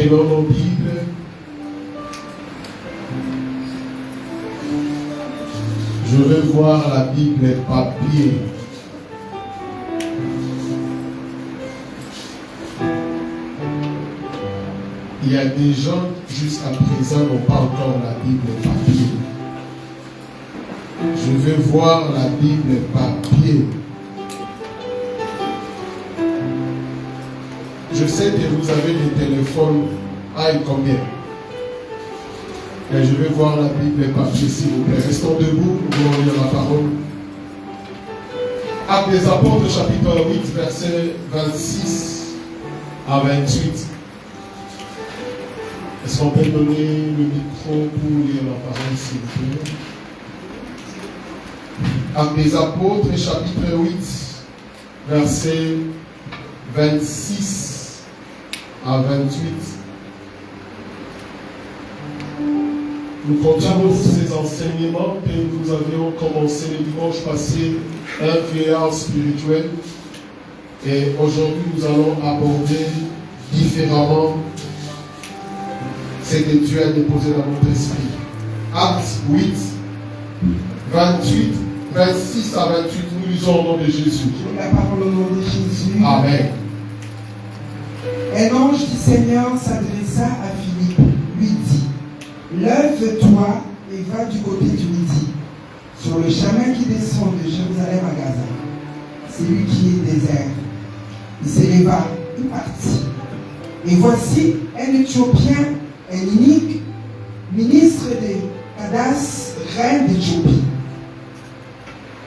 Prenons nos Bibles. Je veux voir la Bible papier. Il y a des gens jusqu'à présent n'ont pas encore la Bible papier. Je veux voir la Bible papier. Je sais que vous avez des téléphones combien. Mais je vais voir la Bible papier, s'il vous plaît. Restons debout, nous allons lire la parole. Actes des Apôtres, chapitre 8, versets 26 à 28. Est-ce qu'on peut donner le micro pour lire la parole, s'il vous plaît? Actes des Apôtres, chapitre 8, versets 26 à 28. Nous continuons ces enseignements que nous avions commencé le dimanche passé, un vieillard spirituel. Et aujourd'hui, nous allons aborder différemment ce que Dieu a déposé dans notre esprit. Actes 8, 28, 26 à 28, nous lisons au nom de Jésus. La parole au nom de Jésus. Amen. Un ange du Seigneur s'adressa à Philippe, lui dit: lève-toi et va du côté du midi, sur le chemin qui descend de Jérusalem à Gaza. C'est lui qui est désert. Il s'éleva, il partit. Et voici un Éthiopien, un inique, ministre de Candace, reine d'Éthiopie.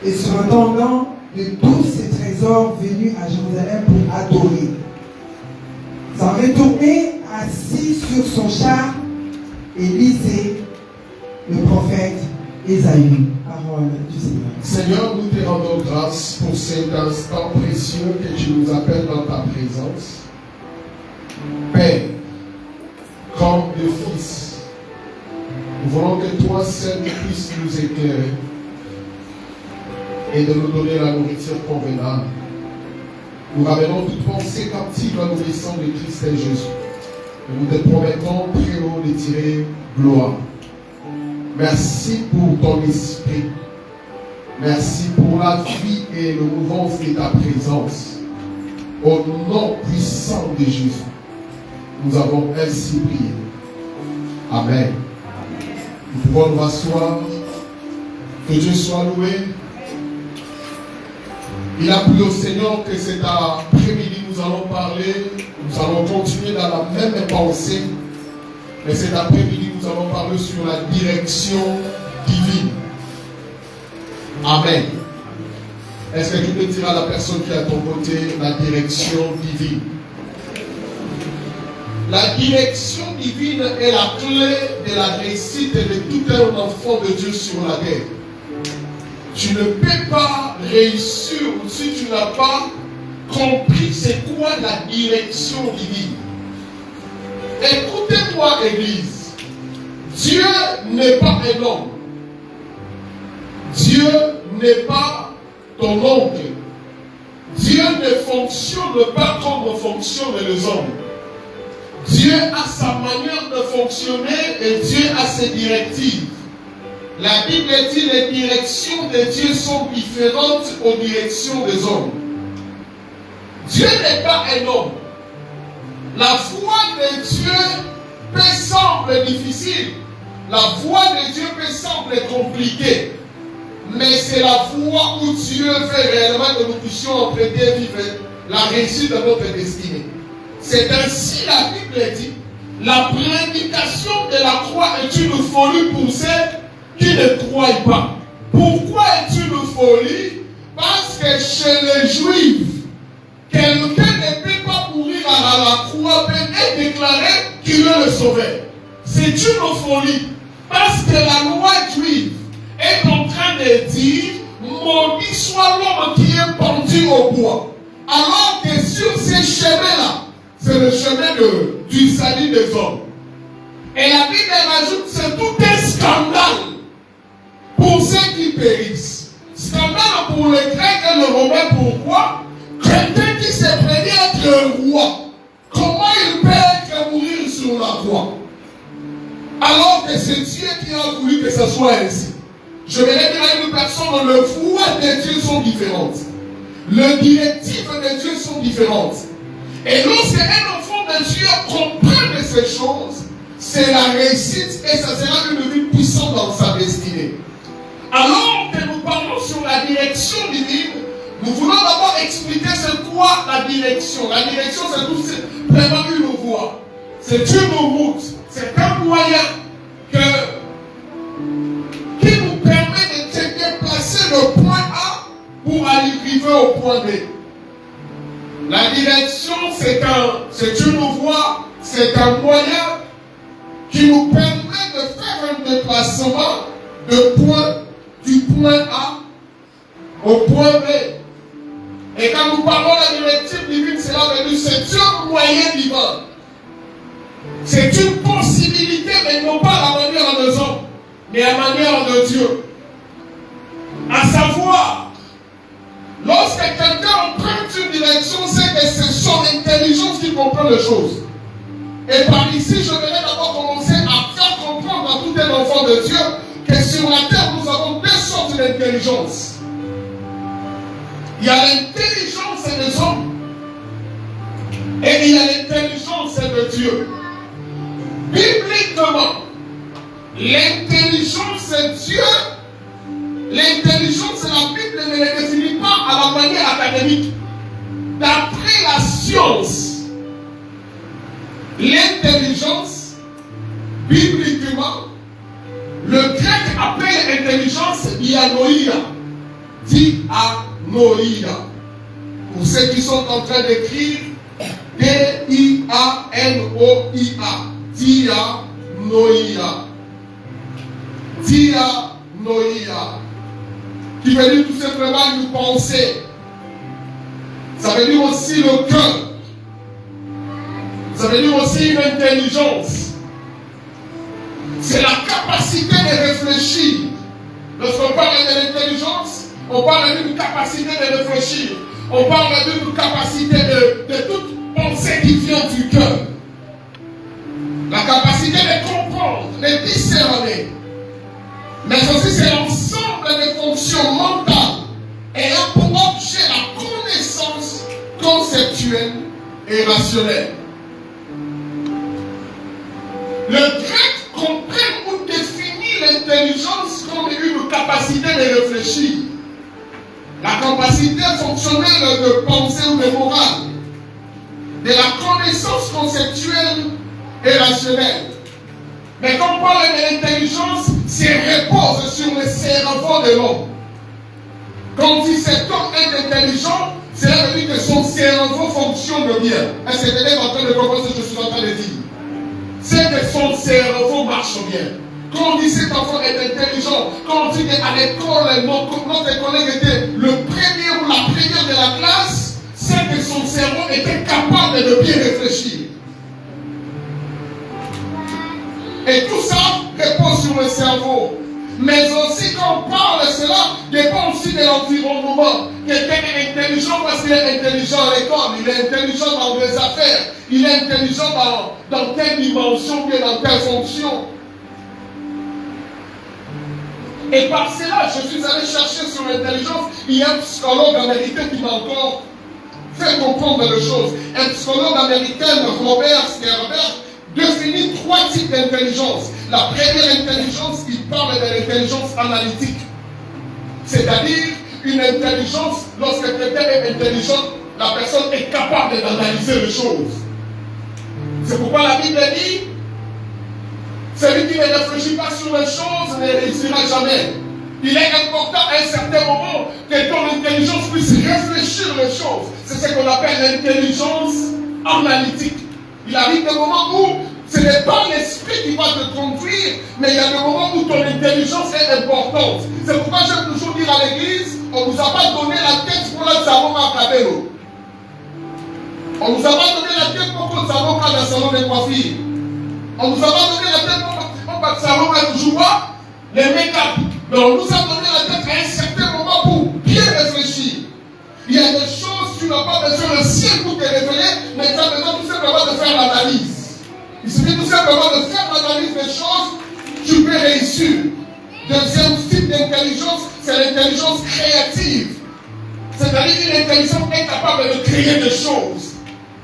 Et se retournant de tous ses trésors venus à Jérusalem pour adorer, s'en retournait assis sur son char et lisait le prophète Ésaïe. Parole du Seigneur. Seigneur, nous te rendons grâce pour cet instant précieux que tu nous appelles dans ta présence. Père, comme de Fils, nous voulons que toi seul puisses nous éclairer et de nous donner la nourriture convenable. Nous ramenons toute pensée captive à l'obéissance de Christ et Jésus. Et nous te promettons très haut de tirer gloire. Merci pour ton esprit. Merci pour la vie et le mouvement de ta présence. Au nom puissant de Jésus, nous avons ainsi prié. Amen. Nous pouvons nous asseoir. Que Dieu soit loué. Il a plu au Seigneur que cet après-midi nous allons parler, nous allons continuer dans la même pensée, mais cet après-midi nous allons parler sur la direction divine. Amen. Est-ce que tu peux dire à la personne qui est à ton côté la direction divine? La direction divine est la clé de la réussite de tout un enfant de Dieu sur la terre. Tu ne peux pas réussir si tu n'as pas compris c'est quoi la direction divine. Écoutez-moi, Église. Dieu n'est pas un homme. Dieu n'est pas ton oncle. Dieu ne fonctionne pas comme fonctionnent les hommes. Dieu a sa manière de fonctionner et Dieu a ses directives. La Bible dit que les directions de Dieu sont différentes aux directions des hommes. Dieu n'est pas un homme. La voie de Dieu peut sembler difficile. La voie de Dieu peut sembler compliquée. Mais c'est la voie où Dieu veut réellement que nous puissions emprunter vivre la réussite de notre destinée. C'est ainsi la Bible dit. La prédication de la croix est une folie pour ceux qui ne croient pas. Pourquoi est une folie? Parce que chez les Juifs, quelqu'un ne peut pas mourir à la croix et déclarer qu'il est le sauveur. C'est une folie. Parce que la loi juive est en train de dire maudit soit l'homme qui est pendu au bois. Alors que sur ces chemins-là, c'est le chemin du salut des hommes. Et la Bible rajoute c'est tout un scandale pour ceux qui périssent. Scandale pour les Grecs et les Romains. Pourquoi? Quelqu'un qui s'est prédit être un roi, comment il peut être mourir sur c'est Dieu qui a voulu que ça soit ainsi. Je vais dire à une personne, le voix de Dieu sont différentes. Les directives de Dieu sont différentes. Et lorsqu'un enfant de Dieu comprend de ces choses, c'est la réussite et ça sera une vie puissante dans sa destinée. Alors que nous parlons sur la direction divine, nous voulons d'abord expliquer c'est quoi la direction. La direction, c'est tout simplement une voie. C'est une route. C'est un moyen qui nous permet de se déplacer du point A pour arriver au point B. La direction, c'est une voie, c'est un moyen qui nous permet de faire un déplacement du point A au point B. Et quand nous parlons de la directive divine, cela veut dire c'est un moyen divin. C'est une possibilité, mais non pas à la manière de hommes, mais à la manière de Dieu. À savoir, lorsque quelqu'un emprunte une direction, c'est que c'est son intelligence qui comprend les choses. Et par ici, je vais d'abord commencer à faire comprendre à tout un enfant de Dieu que sur la terre, nous avons deux sortes d'intelligence. Il y a l'intelligence des hommes et il y a l'intelligence de Dieu. Bibliquement, l'intelligence de Dieu, l'intelligence de la Bible ne le définit pas à la manière académique. D'après la science, l'intelligence, bibliquement, le grec appelle intelligence dianoïa. Dianoïa. Pour ceux qui sont en train d'écrire, D-I-A-N-O-I-A. Dianoïa. Dianoïa. Qui veut dire tout simplement une pensée. Ça veut dire aussi le cœur. Ça veut dire aussi une intelligence. C'est la capacité de réfléchir. Lorsqu'on parle de l'intelligence, on parle d'une capacité de réfléchir. On parle d'une capacité de toute pensée qui vient du cœur. La capacité de comprendre, de discerner. Mais aussi c'est l'ensemble des fonctions mentales ayant pour objet la connaissance conceptuelle et rationnelle. Le grec comprend ou définit l'intelligence comme une capacité de réfléchir, la capacité fonctionnelle de pensée ou de morale, de la connaissance conceptuelle et rationnelle. Mais quand on parle de l'intelligence, c'est repose sur le cerveau de l'homme. Quand on dit cet homme est intelligent, cela veut dire que son cerveau fonctionne bien. Est-ce que vous êtes en train de comprendre ce que je suis en train de dire? C'est que son cerveau marche bien. Quand on dit cet enfant est intelligent, quand on dit qu'à l'école, notre collègue était le premier ou la première de la classe, c'est que son cerveau était capable de bien réfléchir. Et tout ça repose sur le cerveau. Mais aussi quand on parle de cela, dépend aussi de l'environnement. Quelqu'un est intelligent parce qu'il est intelligent à l'école, il est intelligent dans les affaires, il est intelligent dans telle dimension, bien dans telle fonction. Et par cela, je suis allé chercher sur l'intelligence. Il y a un psychologue américain qui m'a encore fait comprendre les choses. Un psychologue américain, Robert Skerber, définit 3 types d'intelligence. La première intelligence, il parle de l'intelligence analytique. C'est-à-dire une intelligence, lorsque quelqu'un est intelligent, la personne est capable d'analyser les choses. C'est pourquoi la Bible dit, celui qui ne réfléchit pas sur les choses ne réussira jamais. Il est important à un certain moment que ton intelligence puisse réfléchir les choses. C'est ce qu'on appelle l'intelligence analytique. Il arrive des moments où ce n'est pas l'esprit qui va te conduire, mais il y a des moments où ton intelligence est importante. C'est pourquoi j'aime toujours dire à l'église, on ne nous a pas donné la tête pour le salon à Cabello. On ne nous a pas donné la tête pour le salon à le salon de coiffure. On ne nous a pas donné la tête pour le salon à toujours les make-up. Mais on nous a donné la tête à un certain moment pour bien réfléchir. Il y a des choses, tu n'as pas besoin de ciel pour te révéler, mais tu as besoin tout simplement de faire l'analyse. Il suffit tout simplement de faire l'analyse des choses tu peux réussir. Deuxième type d'intelligence, c'est l'intelligence créative. C'est-à-dire qu'une intelligence est capable de créer des choses.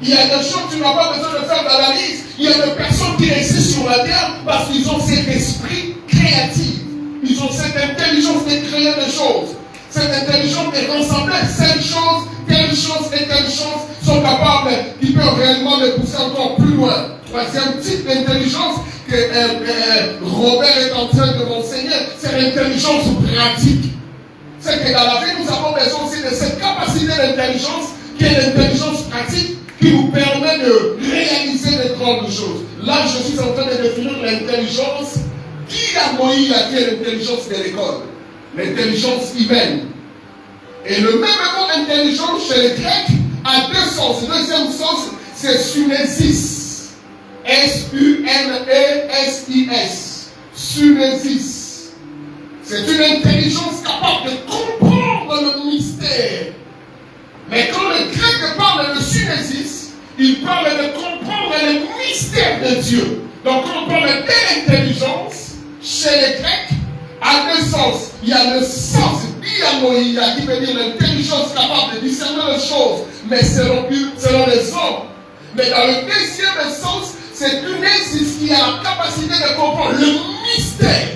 Il y a des choses que tu n'as pas besoin de faire d'analyse. Il y a des personnes qui réussissent sur la terre parce qu'ils ont cet esprit créatif. Ils ont cette intelligence de créer des choses. Cette intelligence de rassembler telle chose et telle chose sont capables, qui peuvent réellement les pousser encore plus loin. Troisième type d'intelligence que Robert est en train de m'enseigner, c'est l'intelligence pratique. C'est que dans la vie, nous avons besoin aussi de cette capacité d'intelligence qui est l'intelligence pratique qui nous permet de réaliser de grandes choses. Là, je suis en train de définir l'intelligence qui a l'intelligence de l'école. L'intelligence humaine. Et le même mot intelligence chez les Grecs a deux sens. Le deuxième sens, c'est sunesis. S-U-N-E-S-I-S. Sunesis. C'est une intelligence capable de comprendre le mystère. Mais quand le grec parle de sunesis, il parle de comprendre le mystère de Dieu. Donc quand on parle d'intelligence, chez les Grecs, à deux sens. Il y a le sens diamoïa qui veut dire l'intelligence capable de discerner les choses, mais selon les hommes. Mais dans le deuxième sens, c'est une intelligence qui a la capacité de comprendre le mystère.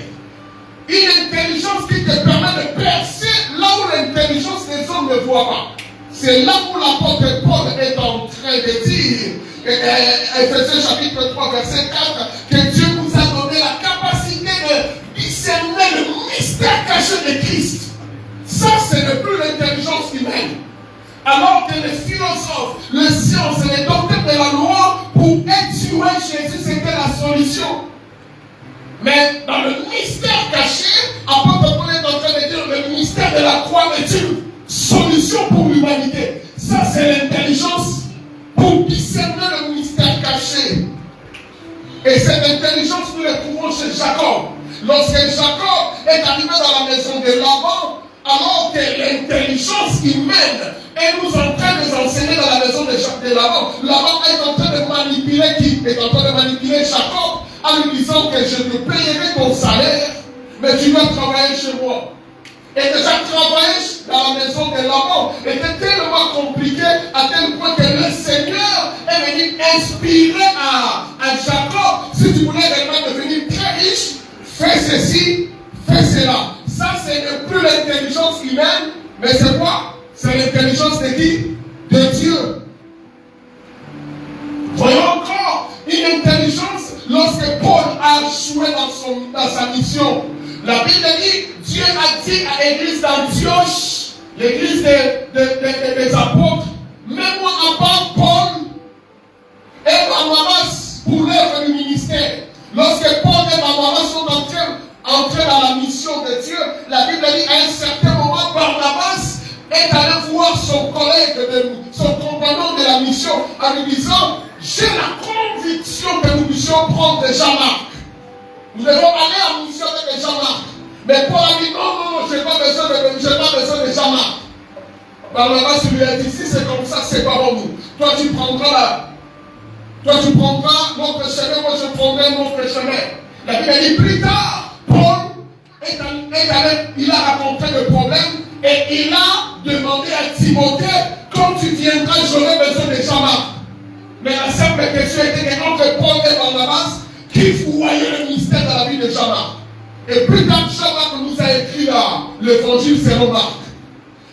Une intelligence qui te permet de percer là où l'intelligence des hommes ne voit pas. C'est là où l'apôtre Paul est en train de dire, Ephésiens chapitre 3, verset 4, que Dieu nous a donné la capacité de discerner le mystère caché de Christ. Ça, ce n'est plus l'intelligence humaine. Alors que les philosophes, les sciences et les docteurs de la loi, pour étudier Jésus, c'était la solution. Mais dans le mystère caché, apôtre Paul est en train de dire le mystère de la croix de Dieu. Solution pour l'humanité. Ça, c'est l'intelligence pour discerner le mystère caché. Et cette intelligence, nous la trouvons chez Jacob. Lorsque Jacob est arrivé dans la maison de Laban, alors que l'intelligence humaine est nous en train de nous enseigner dans la maison de Laban. Laban est en train de manipuler qui? Est en train de manipuler Jacob en lui disant que je te payerai ton salaire, mais tu vas travailler chez moi. Et déjà travailler dans la maison de Laban était tellement compliqué à tel point que le Seigneur est venu inspirer à Jacob. Si tu voulais vraiment devenir très riche, fais ceci, fais cela. Ça, ce n'est plus l'intelligence humaine, mais c'est quoi? C'est l'intelligence de qui? De Dieu. Voyons encore une intelligence lorsque Paul a échoué dans sa mission. La Bible dit, Dieu a dit à l'église d'Antioche, l'église des apôtres, mets-moi à part Paul et Barnabas pour l'œuvre du ministère. Lorsque Paul et Barnabas sont entrés dans la mission de Dieu, la Bible dit à un certain moment, Barnabas est allé voir son collègue, son compagnon de la mission, en lui disant, j'ai la conviction que nous puissions prendre Jean-Marc. Nous devons aller en mission avec Jean-Marc. Mais Paul a dit non, je n'ai pas besoin de Jean-Marc. Barnabas lui a dit, si c'est comme ça, c'est pas bon nous. Toi tu prendras notre chemin, moi je prendrai notre chemin. La Bible dit plus tard, Paul il a rencontré le problème et il a demandé à Timothée, quand tu viendras, j'aurai besoin de Jean-Marc. Mais la simple question était entre Paul et Barnabas, qui voyait le mystère dans la vie de Jean-Marc. Et plus tard, Jean-Marc nous a écrit l'évangile selon Marc.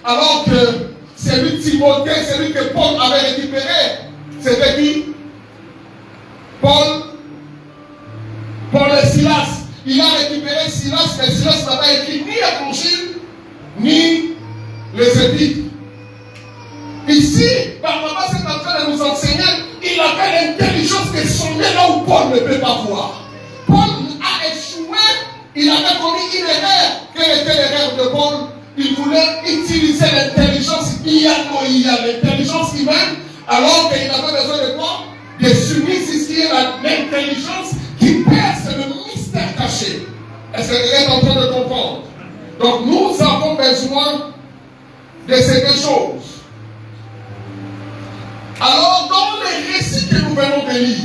Alors que celui de Timothée, celui que Paul avait récupéré, c'était qui? Paul et Silas. Il a récupéré Silas, mais Silas n'a pas écrit ni l'évangile, ni les épîtres. Ici, Barnabas est en train de nous enseigner, il avait l'intelligence de sonder là où Paul ne peut pas voir. Paul a échoué, il avait commis une erreur. Quelle était l'erreur de Paul? Il voulait utiliser l'intelligence l'intelligence humaine, alors qu'il avait besoin de quoi? De sumisis, qui est l'intelligence qui perce le mystère caché. Est-ce que vous êtes en train de comprendre? Donc nous avons besoin de ces deux choses. Alors, dans les récits que nous venons de lire,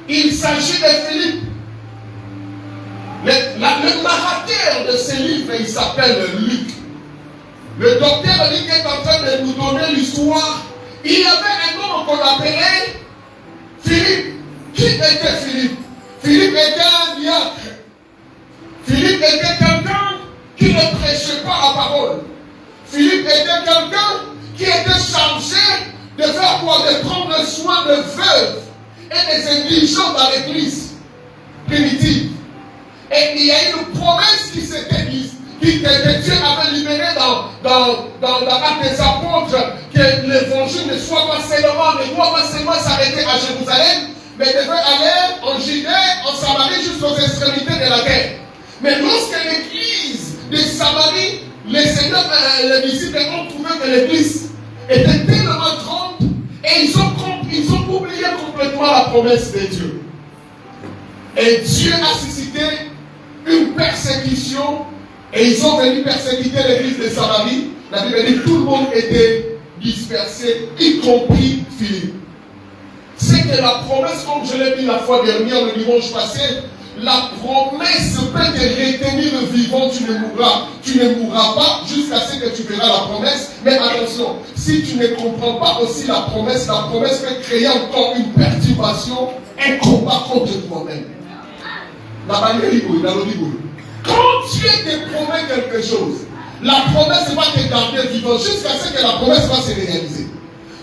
il s'agit de Philippe. Le narrateur de ce livre, il s'appelle Luc. Le docteur Luc est en train de nous donner l'histoire. Il y avait un homme qu'on appelait Philippe. Qui était Philippe? Philippe était un diacre. Philippe était quelqu'un qui ne prêchait pas la parole. Philippe était quelqu'un qui était chargé de faire quoi? De prendre soin de veuves et des indigents dans l'église primitive. Et il y a une promesse qui s'était mise, que Dieu avait libérée dans l'acte des apôtres, que l'évangile ne soit pas seulement, ne doit pas seulement s'arrêter à Jérusalem, mais devait aller en Judée, en Samarie, jusqu'aux extrémités de la terre. Mais lorsque l'église de Samarie, les seigneurs, les disciples ont trouvé que l'église était tellement grande, et ils ont oublié complètement la promesse de Dieu. Et Dieu a suscité une persécution, et ils ont venu persécuter l'église de Samarie. La Bible dit que tout le monde était dispersé, y compris Philippe. C'est que la promesse, comme je l'ai dit la fois dernière, le dimanche passé, la promesse peut te retenir le vivant, tu ne mourras pas jusqu'à ce que tu verras la promesse. Mais attention, si tu ne comprends pas aussi la promesse peut créer encore une perturbation, un combat contre toi-même. Quand Dieu te promet quelque chose, la promesse va te garder vivant jusqu'à ce que la promesse va se réaliser.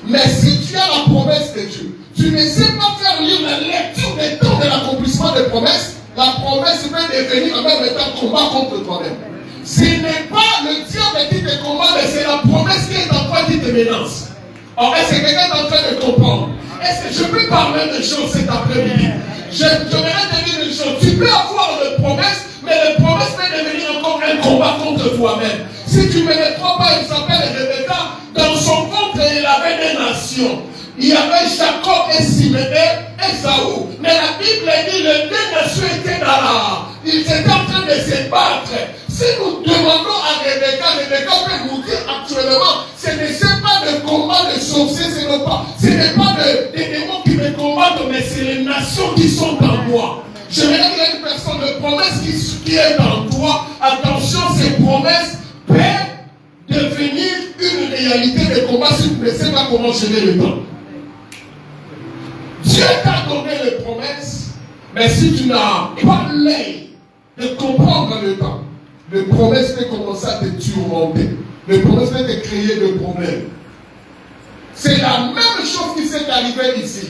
Mais si tu as la promesse de Dieu, tu ne sais pas faire lire la lecture des temps de l'accomplissement des promesses, la promesse peut devenir en même temps combat contre toi-même. Ce n'est pas le diable qui te combat, mais c'est la promesse qui est en toi qui te menace. Alors, est-ce que quelqu'un est en train de comprendre? Est-ce que je peux parler de choses cet après-midi? J'aimerais te dire une chose. Tu peux avoir une promesse, mais la promesse peut devenir encore un combat contre toi-même. Si tu ne me crois pas, il s'appelle Rebecca. Dans son ventre, il avait des nations. Il y avait Jacob et Siméon et Esaü. Mais la Bible dit que les deux nations étaient dans la... Ils étaient en train de se battre. Si nous demandons à Rebecca peut nous dire actuellement, ce n'est pas le combat de sorciers, ce n'est pas des démons qui me combattent, mais c'est les nations qui sont en moi. Je vais dire à une personne, de promesse qui est en toi, attention, ces promesses peuvent devenir une réalité de combat si tu ne sais pas comment gérer le temps. Dieu t'a donné les promesses, mais si tu n'as pas l'œil de comprendre le temps, les promesses peuvent commencer à te tourmenter. Les promesses peuvent te créer des problèmes. C'est la même chose qui s'est arrivée ici.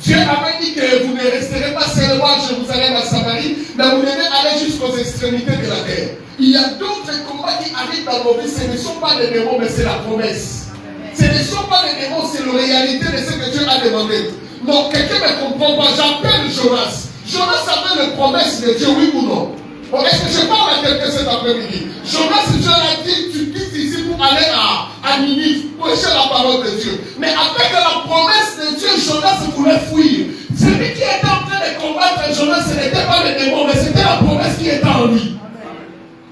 Dieu avait dit que vous ne resterez pas seulement à Jérusalem, à Samarie, mais vous devez aller jusqu'aux extrémités de la terre. Il y a d'autres combats qui arrivent dans nos vies. Ce ne sont pas des démons, mais c'est la promesse. Ce ne sont pas des démons, c'est la réalité de ce que Dieu a demandé. Non, quelqu'un ne comprend pas. J'appelle Jonas. Jonas avait une promesse de Dieu, oui ou non? Bon, est-ce que je parle à quelqu'un cet après-midi? Jonas, Dieu a dit, tu quittes ici pour aller à Ninive, prêcher la parole de Dieu. Mais avec la promesse de Dieu, Jonas voulait fuir. Celui qui était en train de combattre Jonas, ce n'était pas le démon, mais c'était la promesse qui était en lui.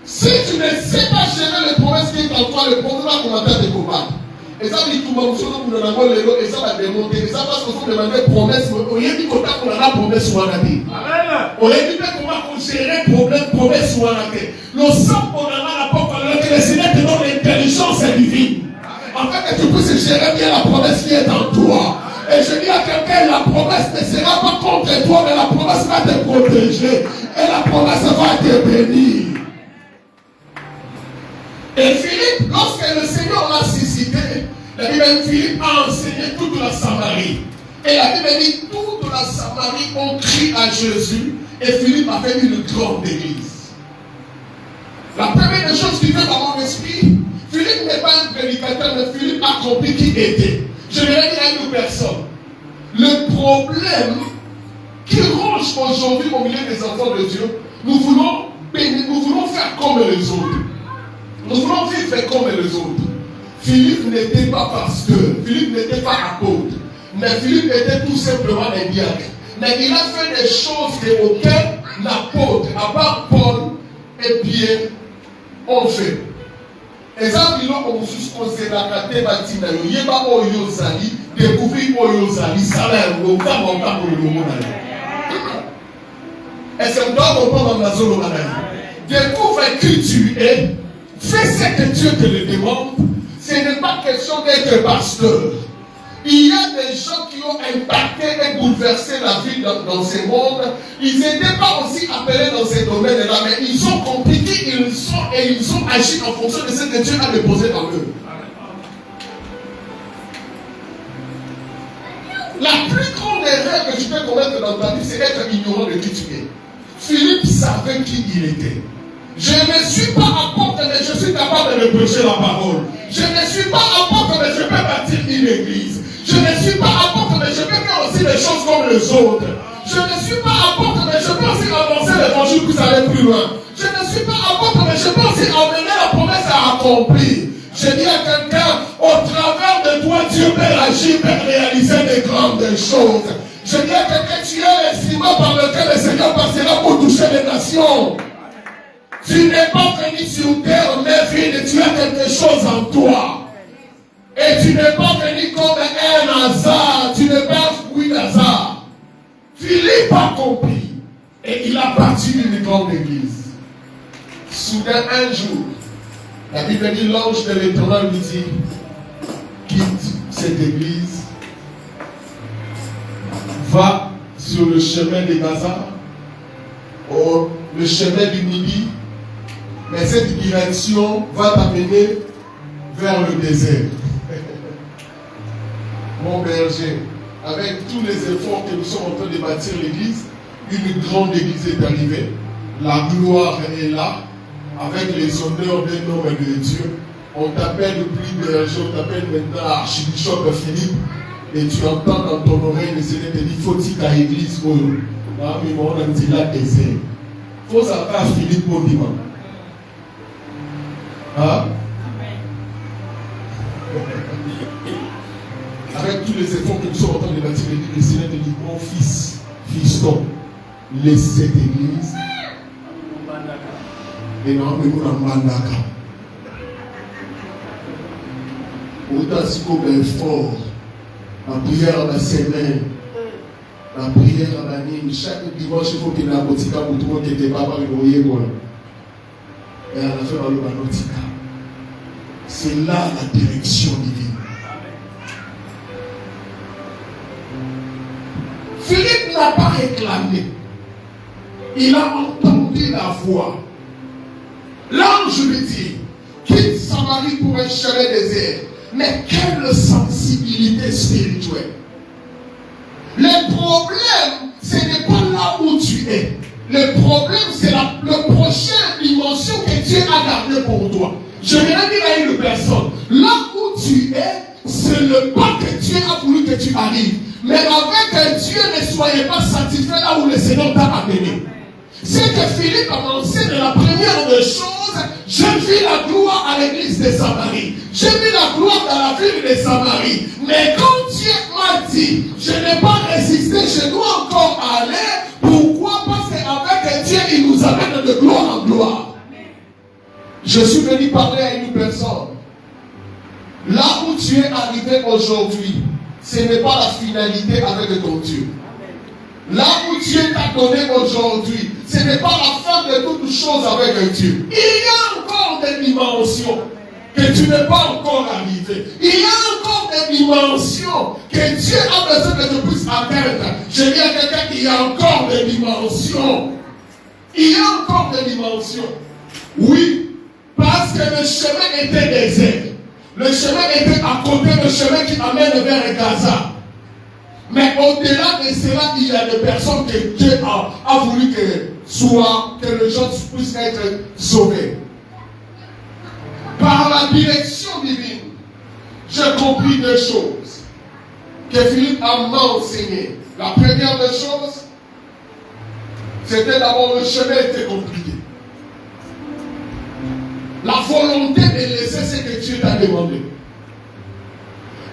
Si tu ne sais pas gérer les promesses qui est en toi, le problème va commencer à te combattre. Et ça, il faut que nous avons les lots, et ça va démonter. Et ça, parce qu'il faut demander promesse. On y a dit qu'on a la promesse sur la vie. On a dit comment gérer problème, promesse sur la vie. Le sang, on a la porte, que le Seigneur te donne l'intelligence divine. En fait, que tu puisses gérer bien la promesse qui est en toi. Et je dis à quelqu'un, la promesse ne sera pas contre toi, mais la promesse va te protéger. Et la promesse va te bénir. Et Philippe, lorsque le Seigneur l'a suscité, la Bible dit Philippe a enseigné toute la Samarie. Et la Bible dit toute la Samarie ont crié à Jésus. Et Philippe a fait une grande église. La première des choses qui vient dans mon esprit, Philippe n'est pas un prédicateur, mais Philippe a compris qui était. Je vais dire à une personne. Le problème qui ronge aujourd'hui au milieu des enfants de Dieu, nous voulons faire comme les autres. Nous voulons vivre comme les autres. Philippe n'était pas pasteur, Philippe n'était pas apôtre, mais Philippe était tout simplement un diacre. Mais il a fait des choses qu'aucun apôtre, à part Paul et Pierre, ont fait. Exemple, on se considère que Batina, il y a pas Oyozali, découvrir Oyozali, ça l'a Est-ce que nous devons comprendre dans la zone humaine? Découvre qui tu es. Fais ce que Dieu te le demande. Ce n'est pas question d'être pasteur. Il y a des gens qui ont impacté et bouleversé la vie dans ce monde. Ils n'étaient pas aussi appelés dans ces domaines-là, mais ils ont compris qui ils sont et ils ont agi en fonction de ce que Dieu a déposé en eux. La plus grande erreur que tu peux commettre dans ta vie, c'est être ignorant de qui tu es. Philippe savait qui il était. Je ne suis pas apôtre, mais je suis capable de prêcher la parole. Je ne suis pas apôtre, mais je peux bâtir une église. Je ne suis pas apôtre, mais je peux faire aussi des choses comme les autres. Je ne suis pas apôtre, mais je peux aussi avancer l'évangile pour aller plus loin. Je ne suis pas apôtre, mais je peux aussi amener la promesse à accomplir. Je dis à quelqu'un, au travers de toi, Dieu peut agir, peut réaliser des grandes choses. Je dis à quelqu'un, tu es l'instrument par lequel le Seigneur passera pour toucher les nations. Tu n'es pas venu sur terre, mais vide, tu as quelque chose en toi. Et tu n'es pas venu comme un hasard, tu n'es pas un fruit d'hasard. Philippe a compris et il a bâti une grande église. Soudain, un jour, la Bible dit, l'ange de l'Éternel lui dit, quitte cette église, va sur le chemin de Gaza, le chemin du Midi, mais cette direction va t'amener vers le désert. Mon berger, avec tous les efforts que nous sommes en train de bâtir l'église, une grande église est arrivée. La gloire est là, avec les honneurs d'un homme et de Dieu. On t'appelle plus berger, on t'appelle maintenant archibishop Philippe, et tu entends dans ton oreille le Seigneur te dit, faut-il qu'à l'église, mais on a dit là désert. Il faut savoir Philippe au dimanche. Hein? Avec tous les efforts que nous sommes en train de bâtir l'église, le Seigneur te dit, mon fils, fiston, laisse cette église. Et non, mais nous avons mandaka. Autant si qu'on est fort, la prière à la semaine, la prière à la nuit, chaque dimanche, il faut qu'il y ait un botica pour tout le monde qui n'était pas le voyer. Et à la fin, on va le botica. C'est là la direction divine. Philippe n'a pas réclamé. Il a entendu la voix. L'ange lui dit, quitte Samarie pour un chemin désert. Mais quelle sensibilité spirituelle. Le problème, ce n'est pas là où tu es. Le problème, c'est le prochaine dimension que Dieu a gardée pour toi. Je vais dire à une personne, là où tu es, c'est le pas que Dieu a voulu que tu arrives. Mais avec Dieu, ne soyez pas satisfait là où le Seigneur t'a amené. C'est que Philippe a lancé de la première des choses, j'ai vu la gloire à l'église de Samarie. J'ai vu la gloire dans la ville de Samarie. Mais quand Dieu m'a dit, je n'ai pas résisté, je dois encore aller. Pourquoi? Parce qu'avec Dieu, il nous amène de gloire en gloire. Je suis venu parler à une personne. Là où tu es arrivé aujourd'hui, ce n'est pas la finalité avec ton Dieu. Là où Dieu t'a donné aujourd'hui, ce n'est pas la fin de toutes choses avec Dieu. Il y a encore des dimensions que tu n'es pas encore arrivé. Il y a encore des dimensions que Dieu a besoin que tu puisses atteindre. Je dis à quelqu'un qu'il y a encore des dimensions. Il y a encore des dimensions. Oui, parce que le chemin était désert. Le chemin était à côté, le chemin qui amène vers Gaza. Mais au-delà de cela, il y a des personnes que Dieu a voulu que les gens puissent être sauvés. Par la direction divine, j'ai compris deux choses que Philippe m'a enseigné. La première des choses, c'était d'abord le chemin était compliqué. La volonté de laisser ce que Dieu t'a demandé.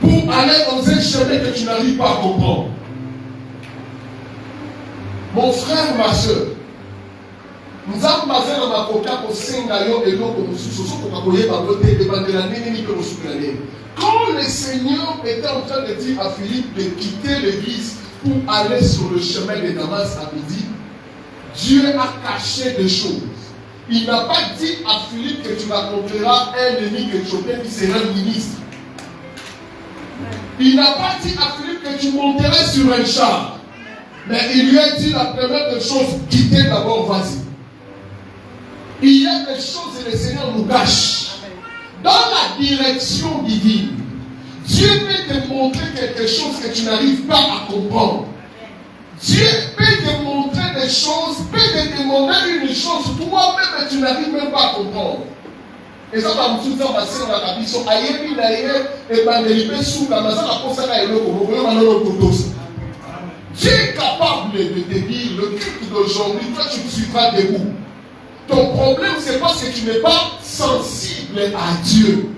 Pour aller dans un chemin que tu n'arrives pas à comprendre. Mon frère, ma soeur, nous avons basé dans ma coca pour Sengayo et l'eau pour nous quand le Seigneur était en train de dire à Philippe de quitter l'église pour aller sur le chemin de Damas à midi, Dieu a caché des choses. Il n'a pas dit à Philippe que tu rencontreras un ennemi éthiopien qui sera ministre. Il n'a pas dit à Philippe que tu monterais sur un char. Mais il lui a dit la première des choses, quittez d'abord, vas-y. Il y a des choses et le Seigneur nous cache. Dans la direction divine, Dieu peut te montrer quelque chose que tu n'arrives pas à comprendre. Dieu peut te montrer des choses, peut te demander une chose, toi-même tu n'arrives même pas à comprendre. Et ça va me dire, on va se faire la mission. Aïe, et ben, il est sous la maison, la poste à Dieu est capable de te dire, le culte d'aujourd'hui, toi tu me suivras debout. Ton problème, c'est parce que tu n'es pas sensible à Dieu.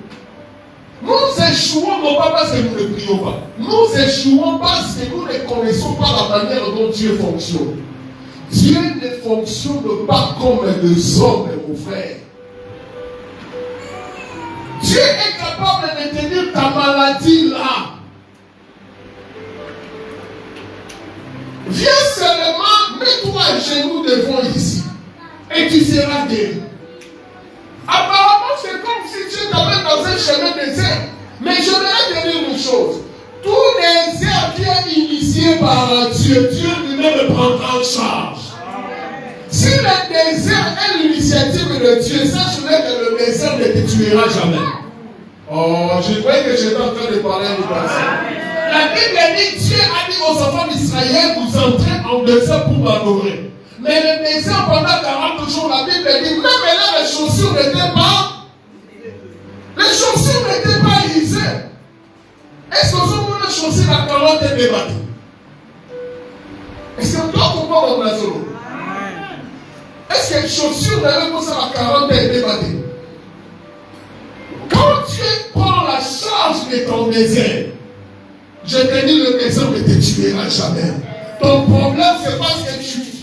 Nous échouons non pas parce que nous ne prions pas. Nous échouons parce que nous ne connaissons pas la manière dont Dieu fonctionne. Dieu ne fonctionne pas comme les hommes, mon frère. Dieu est capable de tenir ta maladie là. Viens seulement, mets-toi à genoux devant ici. Et tu seras guéri. Apparemment, c'est comme si Dieu t'avait dans un chemin désert. Mais je voudrais te dire une chose. Tout désert qui est initié par Dieu, Dieu lui-même le prendra en charge. Si le désert est l'initiative de Dieu, sache-le que le désert ne te tuera jamais. Oh, je croyais que j'étais en train de parler à une personne. La Bible dit, Dieu a dit aux enfants d'Israël, vous entrez en désert pour m'adorer. Mais le désert pendant 40 jours, la Bible dit, même là, les chaussures n'étaient pas. Les chaussures n'étaient pas lisées. Est-ce que vous avez les chaussures à 40 et débattu? Est-ce que vous comprenez mon azolo? Est-ce que les chaussures n'avaient pas ça à 40 et débattu? Quand Dieu prend la charge de ton désert, je te dis, le désert ne te tuera jamais. Ton problème, c'est parce que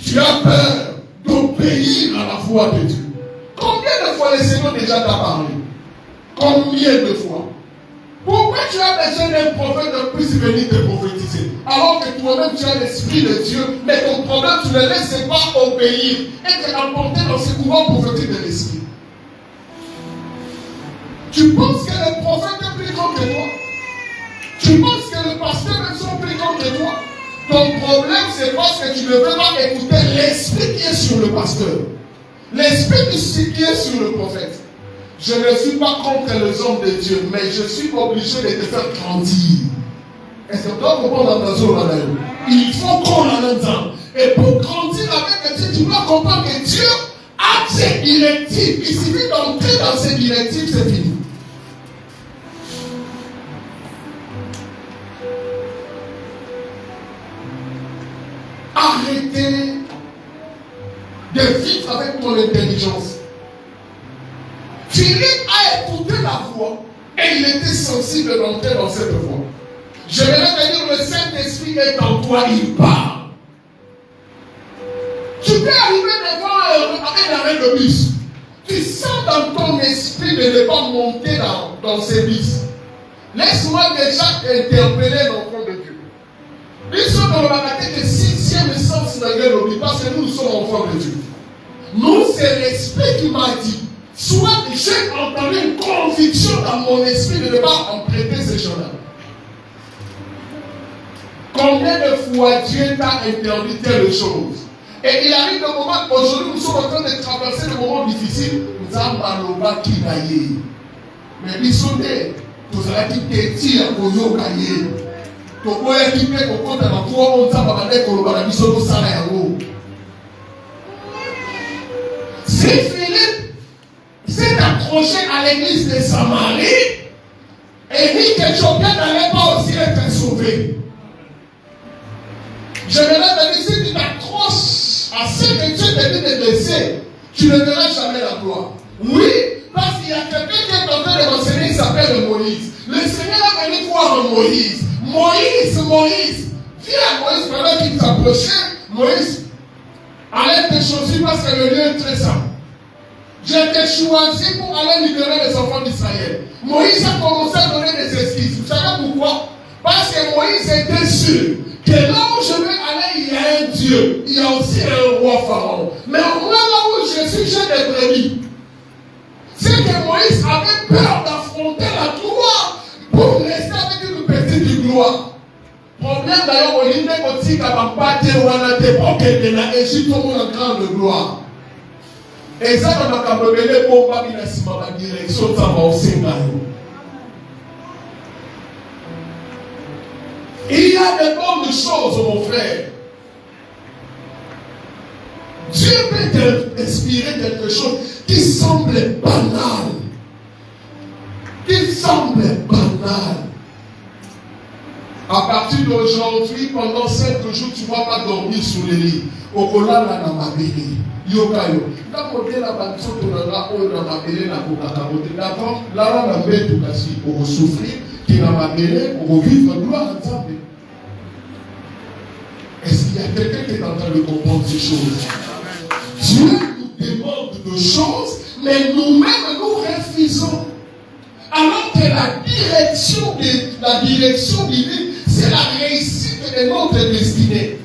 tu as peur d'obéir à la voix de Dieu. Combien de fois le Seigneur déjà t'a parlé? Combien de fois? Pourquoi tu as besoin d'un prophète de plus venir te prophétiser? Alors que toi-même tu as l'esprit de Dieu, mais ton problème, tu ne laisses pas obéir et te emporter dans ce courant prophétique de l'esprit. Tu penses que le prophète est plus grand que toi? Tu penses que le pasteur est plus grand que toi? Ton problème, c'est parce que tu ne veux pas écouter l'esprit qui est sur le pasteur. L'esprit qui est sur le prophète. Je ne suis pas contre les hommes de Dieu, mais je suis obligé de te faire grandir. Est-ce que tu dois comprendre dans zone là? Il faut qu'on en entende. Et pour grandir avec Dieu, tu dois comprendre que Dieu a ses directives. Il suffit d'entrer dans ses directives, c'est fini. Arrêtez de vivre avec ton intelligence. Philippe a écouté la voix et il était sensible d'entrer dans cette voix. Je vais te dire, le Saint-Esprit est en toi, il parle. Tu peux arriver devant un arrêt de bus. Tu sens dans ton esprit de ne pas monter dans ces bus. Laisse-moi déjà interpeller l'enfant de Dieu. Ils sont dans la tête de 6e sens de l'Église parce que nous sommes enfants de Dieu. Nous, c'est l'esprit qui m'a dit. Soit j'ai entendu une conviction dans mon esprit de ne pas emprunter ces gens-là. Combien de fois Dieu t'a interdit telle chose? Et il arrive le moment, aujourd'hui nous sommes en train de traverser le moment difficile. Nous avons maloba qui naïe. Mais ils sont des. Tout ça qui te tire au yo cahier. Tokoya qui fait au compte à la foi, on t'a pas d'aller pour le balabiso ça là. Si Philippe s'est accroché à l'église de Samarie, et dit que Éthiopien n'allait pas aussi être sauvé. Je vais te dire, si tu t'accroches à ce que Dieu te dit de laisser, tu ne verras jamais la gloire. Oui, parce qu'il y a quelqu'un qui est en train de m'enseigner, il s'appelle Moïse. Le Seigneur a venu voir Moïse. Moïse. Viens Moïse, pendant qu'il s'approchait, Moïse allait te choisir parce que le lieu est très simple. J'ai été choisi pour aller libérer les enfants d'Israël. Moïse a commencé à donner des excuses. Vous savez pourquoi? Parce que Moïse était sûr que là où je vais aller, il y a un Dieu. Dieu. Il y a aussi un roi Pharaon. Mais au moment là où Jésus j'ai des brebis, c'est que Moïse avait peur d'affronter la gloire pour rester avec une petite gloire. Problème d'ailleurs, au lieu de dire qu'il y a des époques de l'Égypte pour une grande gloire. Et ça, on a quand même les bombes à la direction de sa. Il y a de bonnes choses, mon frère. Dieu peut t'inspirer quelque chose qui semble banal. Qui semble banal. À partir d'aujourd'hui, pendant 5 jours, tu ne vas pas dormir sous le lit. Au Kola, là, dans ma bébé. Yokayo. Dans mon dé, la banso, tu n'as pas dans ma bébé, la coca-carotte. D'accord? Là, on a fait tout cas, pour souffrir, qui n'a pas bébé, pour vivre gloire ensemble. Est-ce qu'il y a quelqu'un qui est en train de comprendre ces choses? Dieu nous demande de choses, mais nous-mêmes nous refusons. Alors que la direction divine, c'est la réussite de notre destinée.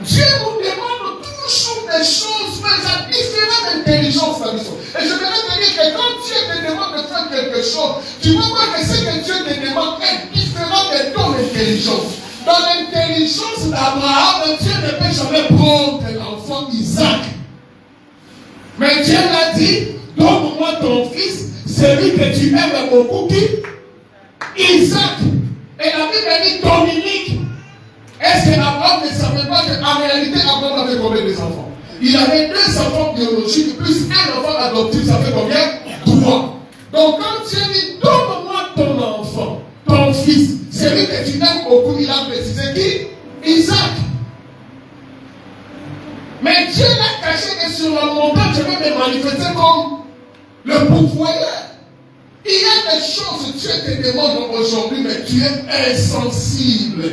Dieu nous demande toujours des choses, mais à différentes intelligences. Et je voudrais te dire que quand Dieu te demande de faire quelque chose, tu vas voir que ce que Dieu te demande est différent de ton intelligence. Dans l'intelligence d'Abraham, Dieu ne peut jamais prendre l'enfant Isaac. Mais Dieu l'a dit, donne-moi ton fils, celui que tu aimes beaucoup, qui? Isaac. Et la Bible dit Dominique. Est-ce que Abraham ne savait pas qu'en réalité, Abraham avait combien d'enfants? Il avait 2 enfants biologiques, plus un enfant adoptif, ça fait combien? 3. Donc quand Dieu dit, donne-moi ton enfant, ton fils, celui que tu aimes beaucoup, il a précisé qui? Isaac. Mais Dieu l'a caché que sur la montagne, je vais me manifester comme le pourvoyeur. Il y a des choses que Dieu te demande aujourd'hui, mais tu es insensible.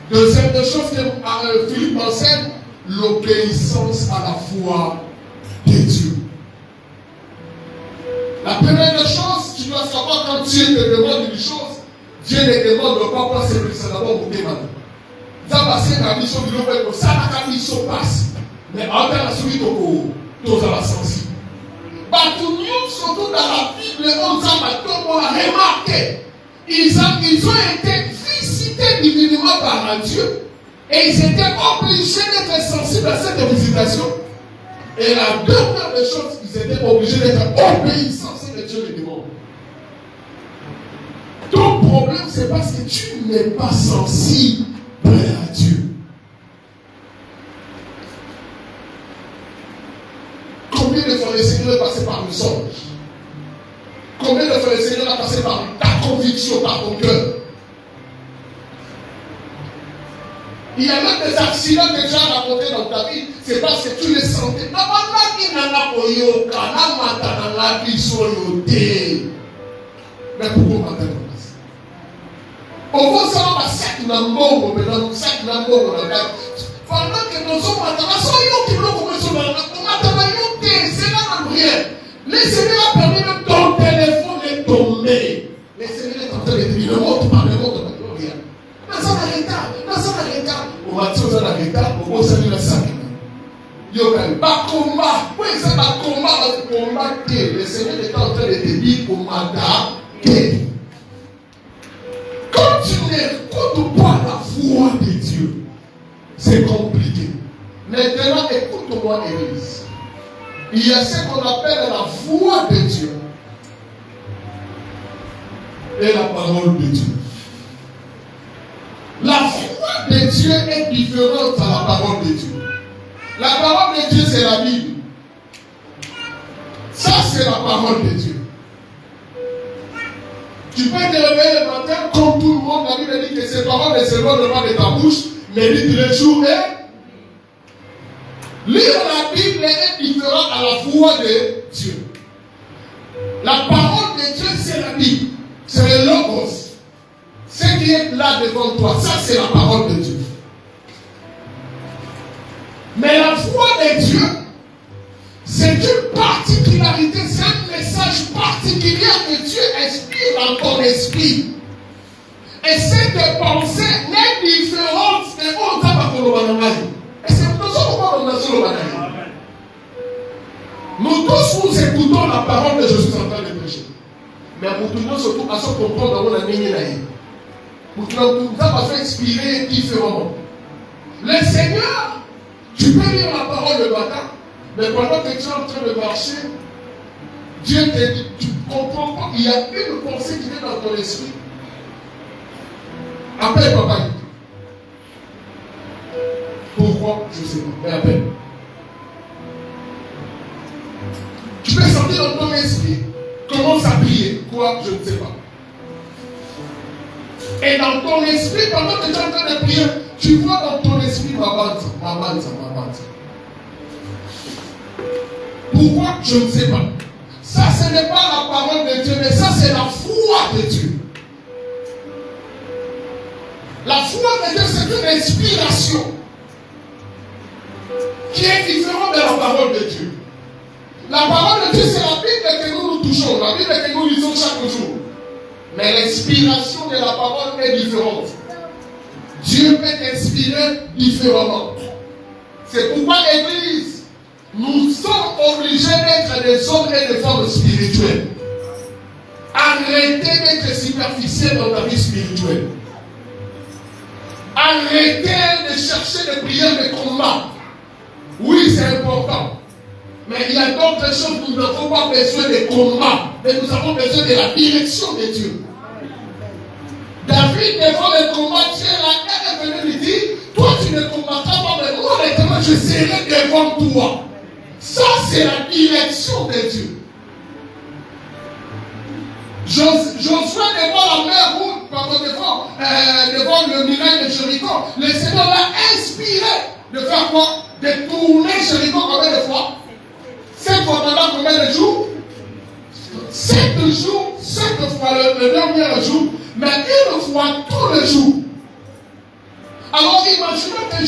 Deuxième des choses que Philippe enseigne, l'obéissance à la foi de Dieu. La première des choses, tu dois savoir quand Dieu te demande une chose, Dieu ne demande pas passer, c'est d'abord pour demander. Ça passe à la mission du Lopé, ça la mission passe. Mais en tant que celui qui est sensible. Surtout dans la Bible, on a remarqué. Ils ont été visités divinement par Dieu. Et ils étaient obligés d'être sensibles à cette visitation. Et la dernière des choses, ils étaient obligés d'être obéissants. C'est que Dieu les demande. Ton problème, c'est parce que tu n'es pas sensible à Dieu. Combien de fois le Seigneur est passé par une songe? Combien de fois le Seigneur a passé par ta conviction, par ton cœur? Il y a même des accidents que tu as racontés dans ta vie, c'est parce que tu les sentais. Mais pourquoi matin? Au fond, ça va sac dans le monde, mais sac dans le monde, pendant que nous sommes en train c'est là rien. Le Seigneur a permis de ton téléphone de tomber. Le Seigneur est en train de dire, le monde par le monde, rien. Mais ça n'arrête pas. On va dire, ça n'arrête pas. On va saluer la sac. Pas combat. Oui, c'est pas combat. Le Seigneur est en train de te dire, combat. Quand tu n'écoutes pas la foi de Dieu, c'est compliqué. Maintenant, écoute-moi, Église. Il y a ce qu'on appelle la foi de Dieu et la parole de Dieu. La foi de Dieu est différente à la parole de Dieu. La parole de Dieu, c'est la Bible. Ça, c'est la parole de Dieu. Tu peux te réveiller le matin comme tout le monde. La Bible dit que ces paroles ne s'éloignent pas de ta bouche, mais dit le jour et lire la Bible est différent à la foi de Dieu. La parole de Dieu, c'est la Bible. C'est le Logos. Ce qui est là devant toi, ça c'est la parole de Dieu. Mais la foi de Dieu, c'est une particularité, c'est un message particulier que Dieu inspire dans ton esprit. Et Et cette pensée n'est différente de l'autre Tabakolobanaï. Et c'est pour ça qu'on a sur le banaï. Nous tous nous écoutons la parole de Jésus en train de prêcher. Mais pour tout le monde, surtout, à ce comprendre dans la ligne. Pour tout le monde, ça va faire expirer différemment. Le Seigneur, tu peux lire la parole le matin, mais pendant que tu es en train de marcher, Dieu te dit, tu ne comprends pas, il y a une pensée qui vient dans ton esprit. Appelle papa. Pourquoi? Je ne sais pas, mais appelle. Tu peux sentir dans ton esprit, commence à prier. Quoi? Je ne sais pas. Et dans ton esprit, pendant que tu es en train de prier, tu vois dans ton esprit ma bande. Pourquoi? Je ne sais pas. Ça, ce n'est pas la parole de Dieu, mais ça, c'est la foi de Dieu. La foi de Dieu, c'est une inspiration qui est différente de la parole de Dieu. La parole de Dieu, c'est la Bible que nous touchons, la Bible que nous lisons chaque jour. Mais l'inspiration de la parole est différente. Dieu peut t'inspirer différemment. C'est pourquoi l'Église, nous sommes obligés d'être des hommes et des femmes spirituels. Arrêtez d'être superficiels dans ta vie spirituelle. Arrêtez de chercher des prières de combat. Oui, c'est important. Mais il y a d'autres choses, nous n'avons pas besoin de combat, mais nous avons besoin de la direction de Dieu. David, devant le combat, Dieu est venu lui dire, toi tu ne combattras pas, mais moi maintenant je serai devant toi. Ça, c'est la direction de Dieu. Josué devant la mer rouge, devant le miracle de Jéricho, le Seigneur l'a inspiré de faire quoi? De tourner Jéricho combien de fois? 7 fois pendant combien de jours? 7 jours, 7 fois le dernier jour, mais une fois tous les jours. Alors imaginons que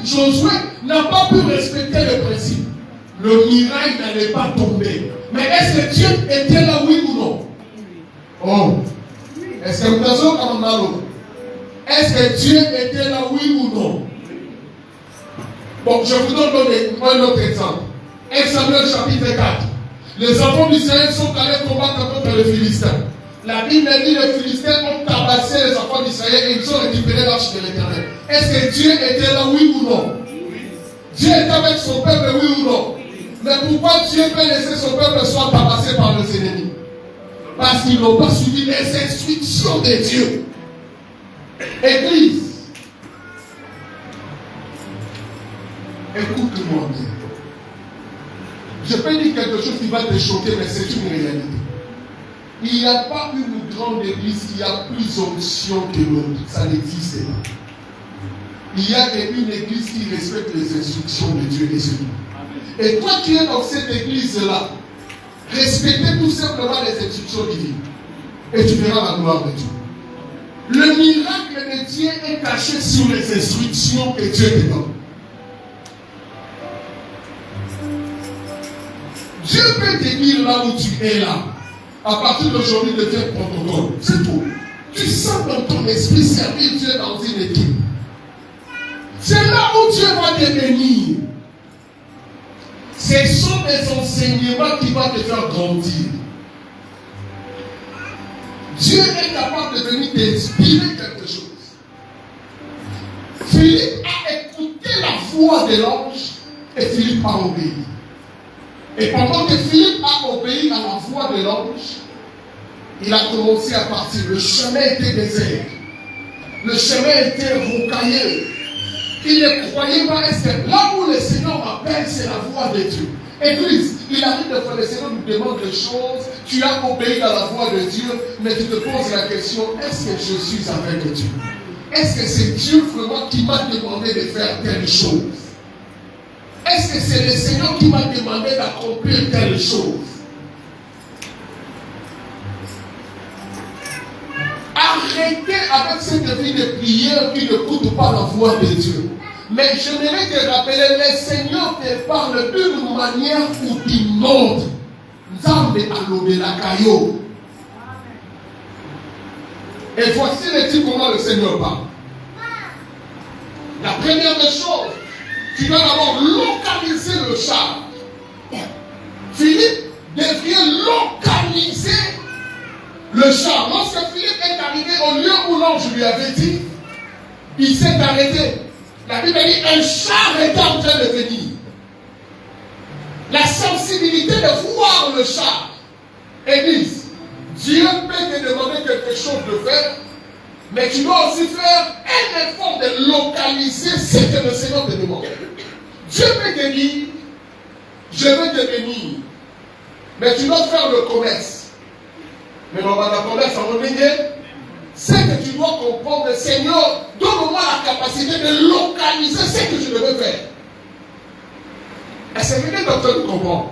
Josué n'a pas pu respecter le principe. Le miracle n'allait pas tomber. Mais est-ce que Dieu était là, oui ou non? Oh. Est-ce que vous avez comme malo? Est-ce que Dieu était là, oui ou non? Bon, je vous donne un autre exemple. 1 Samuel chapitre 4. Les enfants d'Israël sont allés combattre contre les Philistins. La Bible dit que les Philistins ont tabassé les enfants d'Israël et ils ont récupéré l'arche de l'Éternel. Est-ce que Dieu était là, oui ou non? Dieu était avec son peuple, oui ou non? Mais pourquoi Dieu peut laisser son peuple soit tabassé par les ennemis? Parce qu'ils n'ont pas suivi les instructions de Dieu. Église, écoute-moi bien. Je peux dire quelque chose qui va te choquer, mais c'est une réalité. Il n'y a pas une grande église qui a plus d'onction que l'autre. Ça n'existe pas. Il y a une église qui respecte les instructions de Dieu et c'est tout. Et toi qui es dans cette église-là, respectez tout simplement les instructions divines. Et tu verras la gloire de Dieu. Le miracle de Dieu est caché sur les instructions que Dieu te donne. Dieu peut te dire là où tu es là. À partir d'aujourd'hui, deviens protocole. C'est tout. Tu sens dans ton esprit servir Dieu dans une équipe. C'est là où Dieu va te bénir. Ce sont des enseignements qui vont te faire grandir. Dieu est capable de venir t'inspirer quelque chose. Philippe a écouté la voix de l'ange et Philippe a obéi. Et pendant que Philippe a obéi à la voix de l'ange, il a commencé à partir. Le chemin était désert. Le chemin était rocailleux. Il ne croyait pas. Est-ce que là où le Seigneur m'appelle, c'est la voix de Dieu? Église, il arrive de fois, le Seigneur nous demande des choses. Tu as obéi à la voix de Dieu, mais tu te poses la question, est-ce que je suis avec Dieu? Est-ce que c'est Dieu vraiment qui m'a demandé de faire telle chose? Est-ce que c'est le Seigneur qui m'a demandé d'accomplir telle chose? Arrêtez avec cette vie de prière qui ne coûte pas la voix de Dieu. Mais j'aimerais te rappeler, le Seigneur te parle d'une manière ou d'une autre. Et voici les types comment le Seigneur parle. La première des choses, tu dois d'abord localiser le char. Philippe devrait localiser le char. Lorsque Philippe est arrivé au lieu où l'ange lui avait dit, il s'est arrêté. La Bible dit un char était en train de venir. La sensibilité de voir le char. Église, Dieu peut te demander quelque chose de faire, mais tu dois aussi faire un effort de localiser ce que le Seigneur te demande. Dieu peut te dire, je vais te bénir, mais tu dois faire le commerce. Mais dans le commerce, on va dire, c'est que tu dois comprendre, Seigneur, donne-moi la capacité de localiser ce que je devais faire. Est-ce que quelqu'un est en train de comprendre?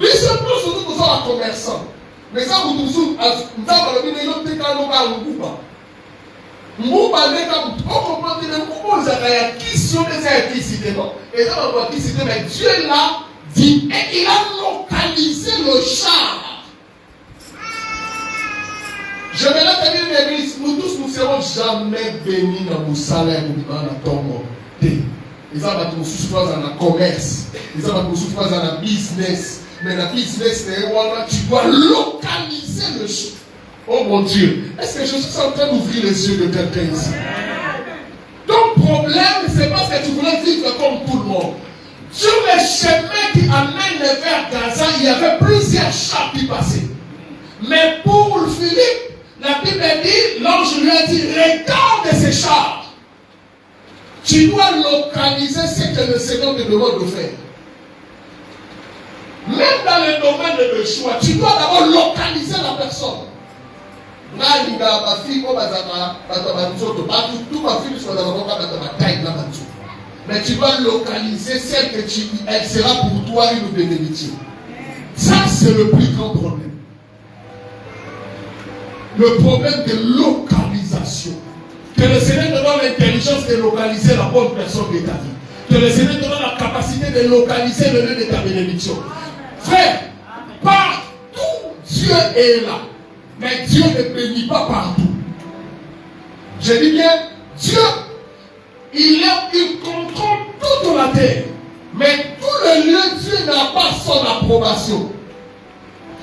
Lui, c'est plus surtout pour ça, un commerçant. Mais ça, vous nous souvenez, nous avons dit, nous avons dit, nous avons dit, Mouba n'est pas on comprend que Mouba Zachaya qui sont des qui cités non. Et là on voit qui cités, mais Dieu l'a dit et il a localisé le char. Je vais là te dire l'église, nous tous nous serons jamais bénis dans nos salaires ou dans la tombe. Ils ont battu nos souffrances dans le commerce, ils ont battu nos souffrances dans le business. Mais la business, tu dois localiser le char. Oh mon Dieu, est-ce que je suis en train d'ouvrir les yeux de quelqu'un ici? Ton problème, c'est parce que tu voulais vivre comme tout le monde. Sur les chemins qui amènent vers Gaza, il y avait plusieurs chars qui passaient. Mais pour Philippe, la Bible dit, l'ange lui a dit, regarde ces chars. Tu dois localiser ce que le Seigneur te demande de faire. Même dans le domaine de choix, tu dois d'abord localiser la personne. Mais tu dois localiser celle que elle sera pour toi une bénédiction. Ça, c'est le plus grand problème. Le problème de localisation. Que le Seigneur te donne l'intelligence de localiser la bonne personne de ta vie. Que le Seigneur te donne la capacité de localiser le lieu de ta bénédiction. Frère, partout, Dieu est là. Mais Dieu ne bénit pas partout. Je dis bien, Dieu, il contrôle toute la terre. Mais tout le lieu, Dieu n'a pas son approbation.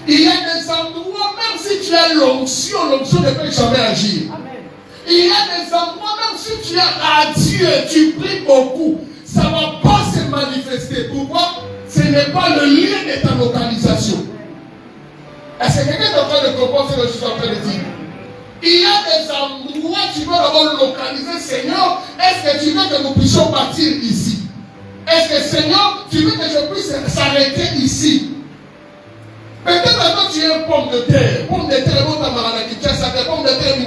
Il y a des endroits, même si tu as l'onction ne peut jamais agir. Amen. Il y a des endroits, même si tu as à Dieu, tu pries beaucoup, ça ne va pas se manifester. Pourquoi? Ce n'est pas le lieu de ta localisation. Est-ce que quelqu'un est en train de comprendre ce que je suis en train de dire? Il y a des endroits où tu veux d'abord localiser, Seigneur, est-ce que tu veux que nous puissions partir ici? Est-ce que Seigneur, tu veux que je puisse s'arrêter ici? Peut-être que tu es une pomme de terre. Pomme de terre, pomme de terre,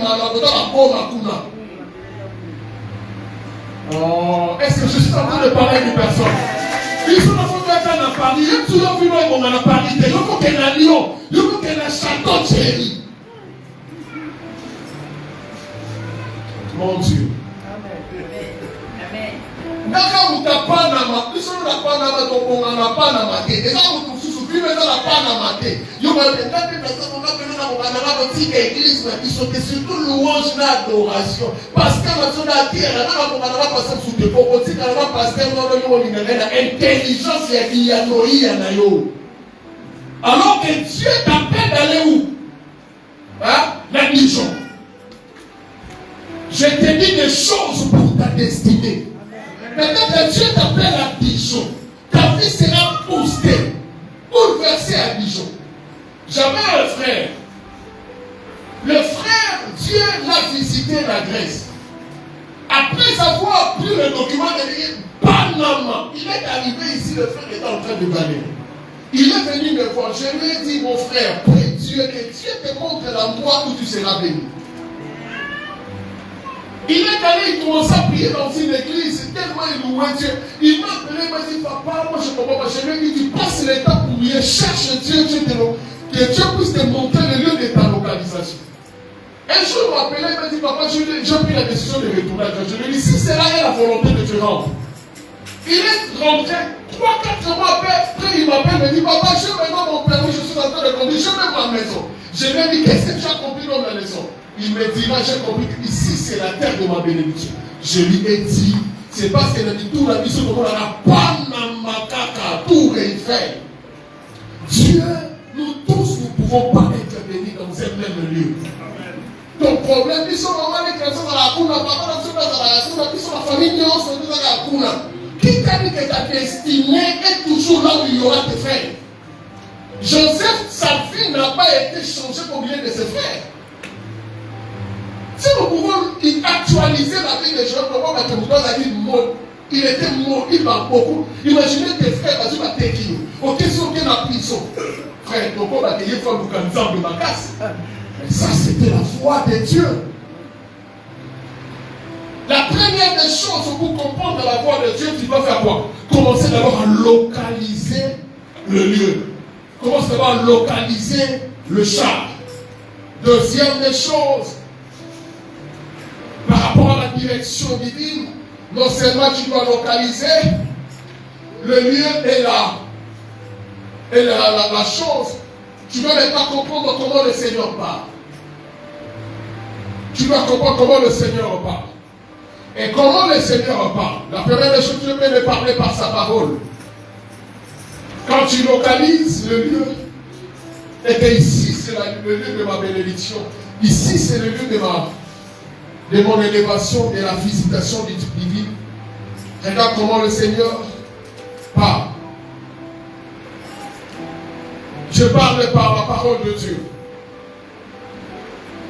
oh, est-ce que je suis en train de parler à une personne? Il faut que tu aies un Paris. Il faut que tu aies un Paris. Il faut que tu aies un Lyon. Il faut que tu aies un château de chéri. Mon Dieu. Amen. D'accord, vous n'avez pas nama. Ils sont là pas nama. Donc on n'a pas nama. Et là vous vous souvenez mais là pas nama. Yo me demandez personne on a besoin d'avoir nama petite église mais ils sont surtout louange d'adoration. Parce que on a dit là on va passer sous des propos. Si on va passer dans le monde intelligence et dianoïa na yo. Alors que Dieu t'appelle d'aller où? Hein? La mission. Je te dis des choses pour ta destinée. Maintenant que Dieu t'appelle à Dijon, ta vie sera boostée, bouleversée à Dijon. J'avais un frère. Le frère, Dieu l'a visité la Grèce. Après avoir pris le document de Panama, il est arrivé ici, le frère était en train de galérer. Il est venu me voir. Je lui ai dit, mon frère, prie Dieu, que Dieu te montre l'endroit où tu seras béni. Il est allé, il commençait à prier dans une église, tellement il louait Dieu. Il m'a appelé, il m'a dit, papa, moi je comprends pas. Je lui ai dit, tu passes le temps pour prier, cherche Dieu, que Dieu puisse te montrer le lieu de ta localisation. Un jour, il m'a appelé, il m'a dit, papa, j'ai pris la décision de retourner à Dieu. Je lui ai dit, si c'est là, il y a la volonté de te rendre. Il est rentré, 3-4 mois après, il m'appelle, il me dit, papa, j'ai maintenant mon permis, je suis en train de conduire, je vais ma maison. Je lui ai dit, qu'est-ce que tu as compris dans la maison? il me dira, j'ai compris qu'ici c'est la terre de ma bénédiction. Je lui ai dit, c'est parce qu'elle a dit tout la mission de mon Panamakaka, tout Eiffel. Dieu, nous tous, nous ne pouvons pas être bénis dans un même lieu. Ton problème, ils sont vraiment les chrétiens dans la Kuna, papa, ils sont la famille, ils sont dans la Kuna. Qui t'a dit que ta destinée est toujours là où il y aura tes frères? Joseph, sa vie n'a pas été changée pour bien de ses frères. Si nous pouvons actualiser la vie de Joseph, il était mort, il va beaucoup. Imaginez tes frères, vas-y, va t'écrire. Ok, si on est dans la prison, frère, donc on va te dire, il faut nous candidater de ma casse. Mais ça, c'était la foi de Dieu. La première des choses pour comprendre la voix de Dieu, tu dois faire quoi? Commencer d'abord à localiser le lieu. Commence d'abord à localiser le char. Deuxième des choses, par rapport à la direction divine, non seulement tu dois localiser le lieu et la chose, tu dois même pas comprendre comment le Seigneur parle. Tu dois comprendre comment le Seigneur parle. Et comment le Seigneur parle? La première des choses, tu peux me parler par sa parole. Quand tu localises le lieu, et que ici c'est le lieu de ma bénédiction, ici c'est le lieu de mon élévation et la visitation divine. Regarde comment le Seigneur parle. Je parle par la parole de Dieu.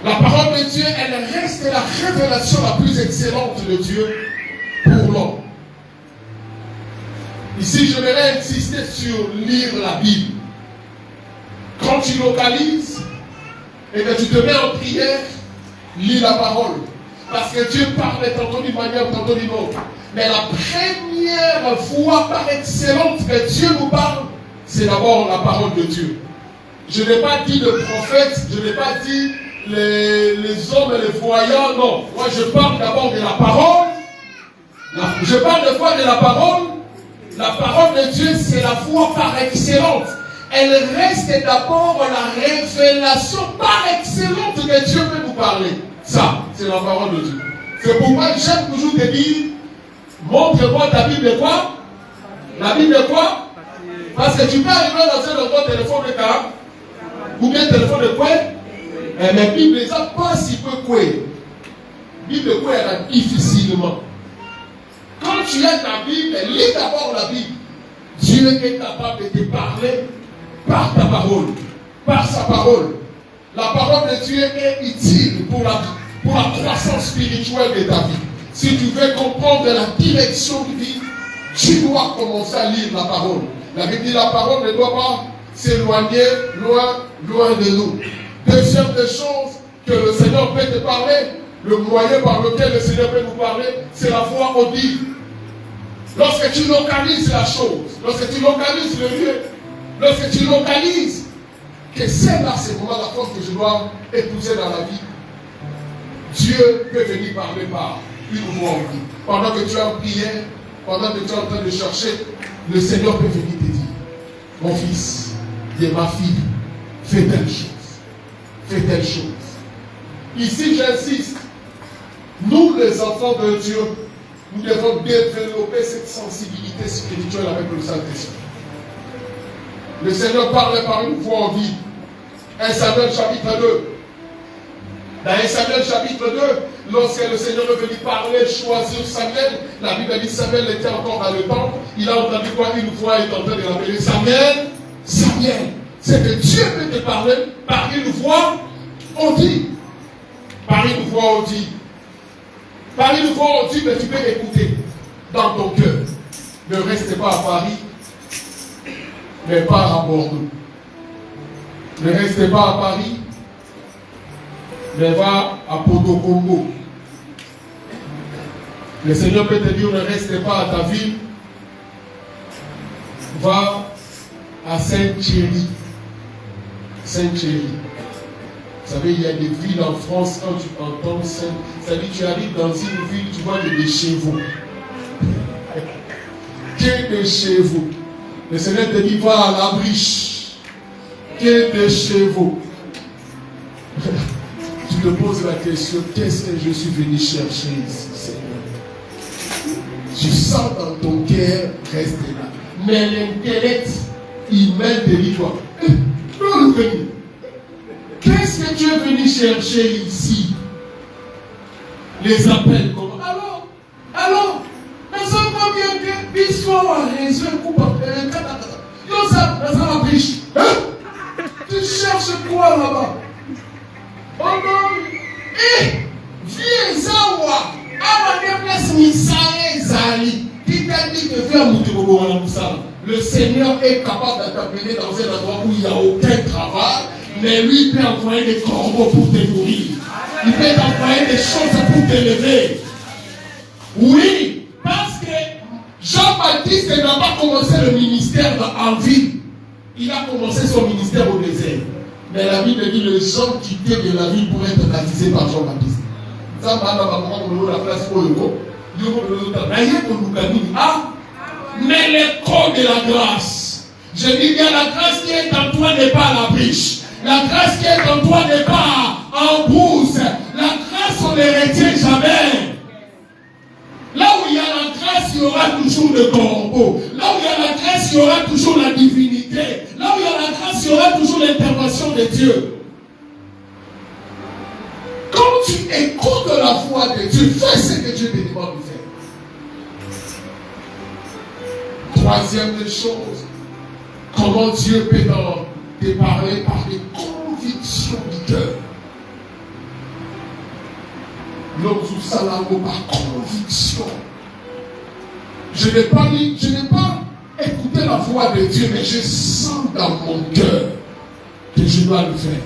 La parole de Dieu, elle reste la révélation la plus excellente de Dieu pour l'homme. Ici, je vais insister sur lire la Bible. Quand tu localises et que tu te mets en prière, lis la parole. Parce que Dieu parle tantôt d'une manière, tantôt d'une autre. Mais la première fois par excellence que Dieu nous parle, c'est d'abord la parole de Dieu. Je n'ai pas dit le prophète, je n'ai pas dit les hommes et les voyants, non. Moi, je parle d'abord de la parole. Je parle de quoi? De la parole. La parole de Dieu, c'est la foi par excellence. Elle reste d'abord la révélation par excellence que Dieu peut nous parler. Ça, c'est la parole de Dieu. C'est pourquoi j'aime toujours te dire, montre-moi ta Bible de quoi? La Bible de quoi? Parce que tu peux arriver dans ton téléphone de cas, ou bien téléphone de quoi? Mais Bible, ça pas si peu quoi. Bible de quoi, elle a difficilement. Quand tu as ta Bible, lis d'abord la Bible. Dieu est capable de te parler par ta parole, par sa parole. La parole de Dieu est utile pour la croissance spirituelle de ta vie. Si tu veux comprendre la direction divine, tu dois commencer à lire la parole. La Bible dit la parole ne doit pas s'éloigner loin de nous. Deuxième des choses que le Seigneur peut te parler, le moyen par lequel le Seigneur peut nous parler, c'est la voix audible. Lorsque tu localises la chose, lorsque tu localises le lieu, lorsque tu localises que c'est là, c'est vraiment la force que je dois épouser dans la vie, Dieu peut venir parler par une voix audible. Pendant que tu es en prière, pendant que tu es en train de chercher, le Seigneur peut venir te dire, mon fils et ma fille, fais telle chose. Fais telle chose. Ici, j'insiste, nous les enfants de Dieu, nous devons développer cette sensibilité spirituelle avec le Saint-Esprit. Le Seigneur parle par une voix audible. 1 Samuel chapitre 2. Dans 1 Samuel chapitre 2, lorsque le Seigneur est venu parler, choisir Samuel, la Bible dit Samuel était encore dans le temple, il a entendu quoi? Une voix est en train de l'appeler Samuel, Samuel. C'est que Dieu peut te parler par une voix audible. Par une voix audible. Par une voix audible, tu peux écouter dans ton cœur. Ne restez pas à Paris, mais pas à Bordeaux. Ne restez pas à Paris, mais va à Poto Congo. Le Seigneur peut te dire, ne restez pas à ta ville, va à Saint-Thierry. Saint-Thierry. Vous savez, il y a des villes en France, quand tu entends c'est-à-dire tu arrives dans une ville, tu vois des chevaux. Que des chevaux. Le Seigneur te dit, va à la briche. Que des chevaux. Tu Tu te poses la question, qu'est-ce que je suis venu chercher ici, Seigneur? Tu sens dans ton cœur, reste là. Mais l'intellect, il met de toi. Non, qu'est-ce que tu es venu chercher ici? Les appels comme alors, mais ça va bien que l'histoire a raison, tu cherches quoi là-bas? Oh non, viens Zawa, qui t'a dit de faire le Seigneur est capable de t'appeler dans un endroit où il n'y a aucun travail, mais lui peut envoyer des corbeaux pour te nourrir. Il peut t'envoyer des choses pour t'élever. Oui, parce que Jean-Baptiste n'a pas commencé le ministère en ville. Il a commencé son ministère au désert. Mais la Bible dit que les gens quittaient de la ville pour être baptisés par Jean-Baptiste. Mais l'écho de la grâce. Je dis bien, la grâce qui est en toi n'est pas à la biche. La grâce qui est en toi n'est pas en brousse. La grâce, on ne les retient jamais. Là où il y a la grâce, il y aura toujours le corbeau. Là où il y a la grâce, il y aura toujours la divinité. Là où il y a la grâce, il y aura toujours l'intervention de Dieu. Quand tu écoutes la voix de Dieu, fais ce que Dieu te demande de faire. Troisième des choses, comment Dieu peut te parler par les convictions du cœur. L'homme sous salamo par conviction. Je n'ai pas écouté la voix de Dieu, mais je sens dans mon cœur que je dois le faire.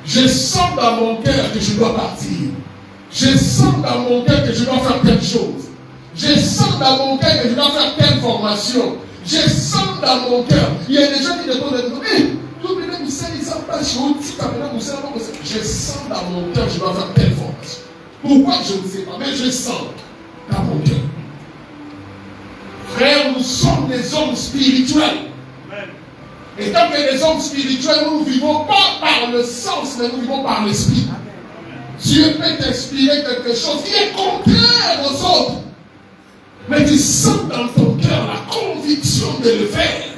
Je sens dans mon cœur que je dois partir. Je sens dans mon cœur que je dois faire telle chose. Je sens dans mon cœur que je dois faire telle formation. Je sens dans mon cœur. Il y a des gens qui me posent des questions. Je sens dans mon cœur que je dois faire telle formation. Pourquoi je ne sais pas, mais je sens dans mon cœur. Frère, nous sommes des hommes spirituels. Et tant que des hommes spirituels, nous ne vivons pas par le sens, mais nous vivons par l'esprit. Dieu peut t'inspirer quelque chose qui est contraire aux autres. Mais tu sens dans ton cœur la conviction de le faire.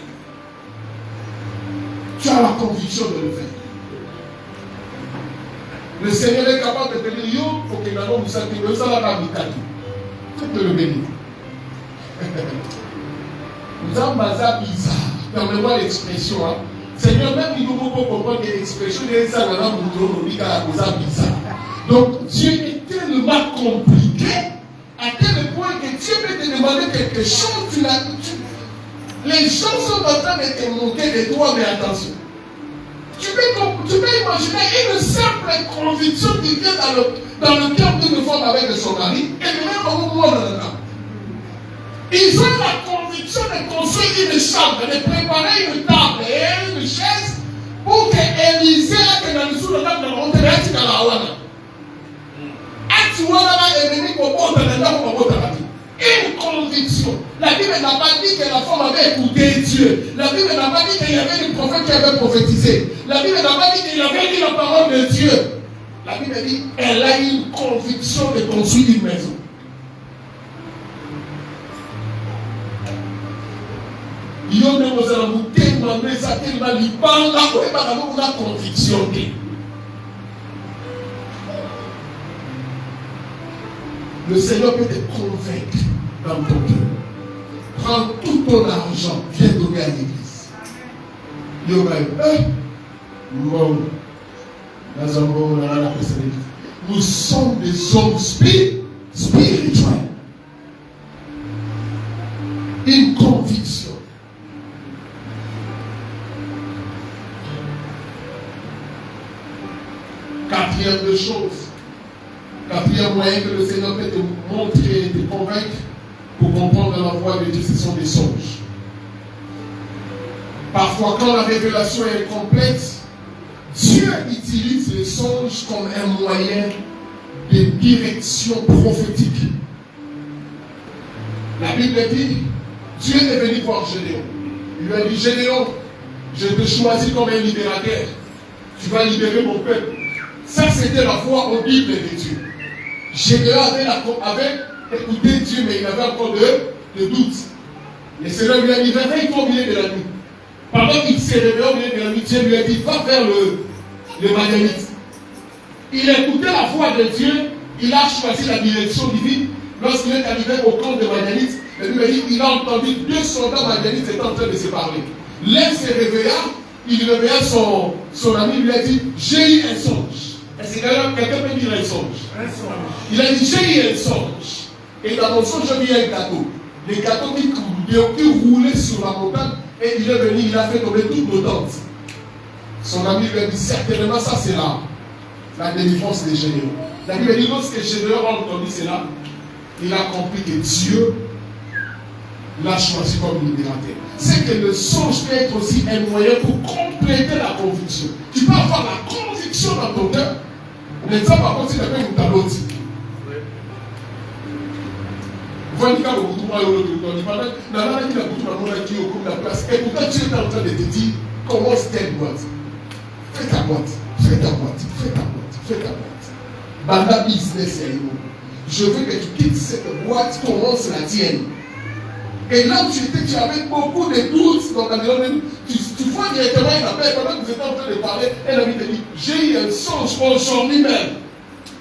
Tu as la conviction de le faire. Le Seigneur est capable de te dire, yo, pour que nous nous sentions, ça va pas m'étaler. Tu peux le bénir. Nous avons bazar bizarre. Permets-moi l'expression. Hein. Seigneur, même si nous ne pouvons pas comprendre que l'expression de ça, nous avons bizarre. Donc, Dieu est tellement compliqué, à tel point que Dieu peut te demander quelque chose, les gens sont en train de te moquer de toi, mais attention. Tu peux imaginer une simple conviction qui vient dans le cœur d'une femme avec son mari, et même au moment de la ils ont la conviction de construire une chambre, de préparer une table et une chaise pour que Élisée ait dans le sous de la table de monter dans la Hawana. Une conviction. La Bible n'a pas dit que la femme avait écouté Dieu. La Bible n'a pas dit qu'il y avait des prophètes qui avaient prophétisé. La Bible n'a pas dit qu'il avait dit la parole de Dieu. La Bible dit qu'elle a eu une conviction de construire une maison. Il y a des conviction. Le Seigneur peut te convaincre dans ton cœur. Prends tout ton argent, viens donner à l'église. Nous sommes des hommes spirituels. Une conviction. Quatrième de choses. Quatrième moyen que le Seigneur peut te montrer et te convaincre pour comprendre la voix de Dieu, ce sont des songes. Parfois, quand la révélation est complète, Dieu utilise les songes comme un moyen de direction prophétique. La Bible dit, Dieu est venu voir Gédéon. Il lui a dit, Gédéon, je te choisis comme un libérateur. Tu vas libérer mon peuple. Ça, c'était la voix audible de Dieu. Gédéon avait écouté Dieu, mais il avait encore de doutes. Le Seigneur lui a dit, réveille-toi au milieu de la nuit. Pendant qu'il s'est réveillé au milieu de la nuit, Dieu lui a dit, va vers le Madianite. Il écoutait la voix de Dieu, il a choisi la direction divine. Lorsqu'il est arrivé au camp de Madianite, la Bible dit qu'il a entendu 2 soldats Madianites étant en train de se parler. L'un se réveilla, il réveilla son ami, il lui a dit, j'ai eu un songe. Est-ce que quelqu'un peut dire un songe? Il a dit, j'ai eu un songe. Et dans mon songe, j'ai vu un gâteau. Le gâteau qui roulait sur la montagne, et il est venu, il a fait tomber toutes nos tentes. Son ami lui a dit, certainement ça c'est là, la délivrance de Gédéon. La Bible dit, lorsque Gédéon a entendu cela, il a compris que Dieu l'a choisi comme libérateur. C'est que le songe peut être aussi un moyen pour compléter la conviction. Tu peux avoir la conviction dans ton cœur, mais ça par contre, c'est un peu une talote. Et pourtant Dieu est en train de te dire, commence telle boîte. Fais ta boîte, fais ta boîte, fais ta boîte, fais ta boîte. Banda business, je veux que tu quittes cette boîte, commence la tienne. Et là où tu étais, tu avais beaucoup de doutes dans ta vie. Tu vois directement une appel, pendant que vous étiez en train de parler, elle a dit, j'ai eu un songe aujourd'hui même.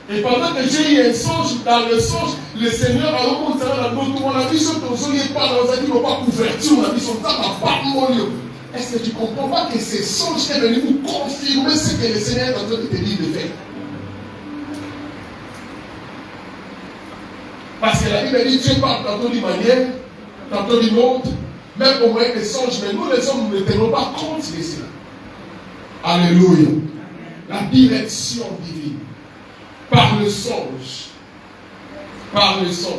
Et pendant que j'ai eu un songe, dans le songe, le Seigneur a remonté dans notre monde, on a vu ce que vous n'avez pas dans un dit, pas couverture, on a vu son temps à pas mon lieu. Est-ce que tu ne comprends pas que ces songes est venu pour confirmer ce que le Seigneur est en train de te dire de faire? Parce que la Bible dit, Dieu parle tantôt d'une manière, tantôt d'une autre, même au moyen des songes, mais nous les hommes, nous ne tenons pas compte de cela. Alléluia. La direction divine. Par le songe. Par le songe.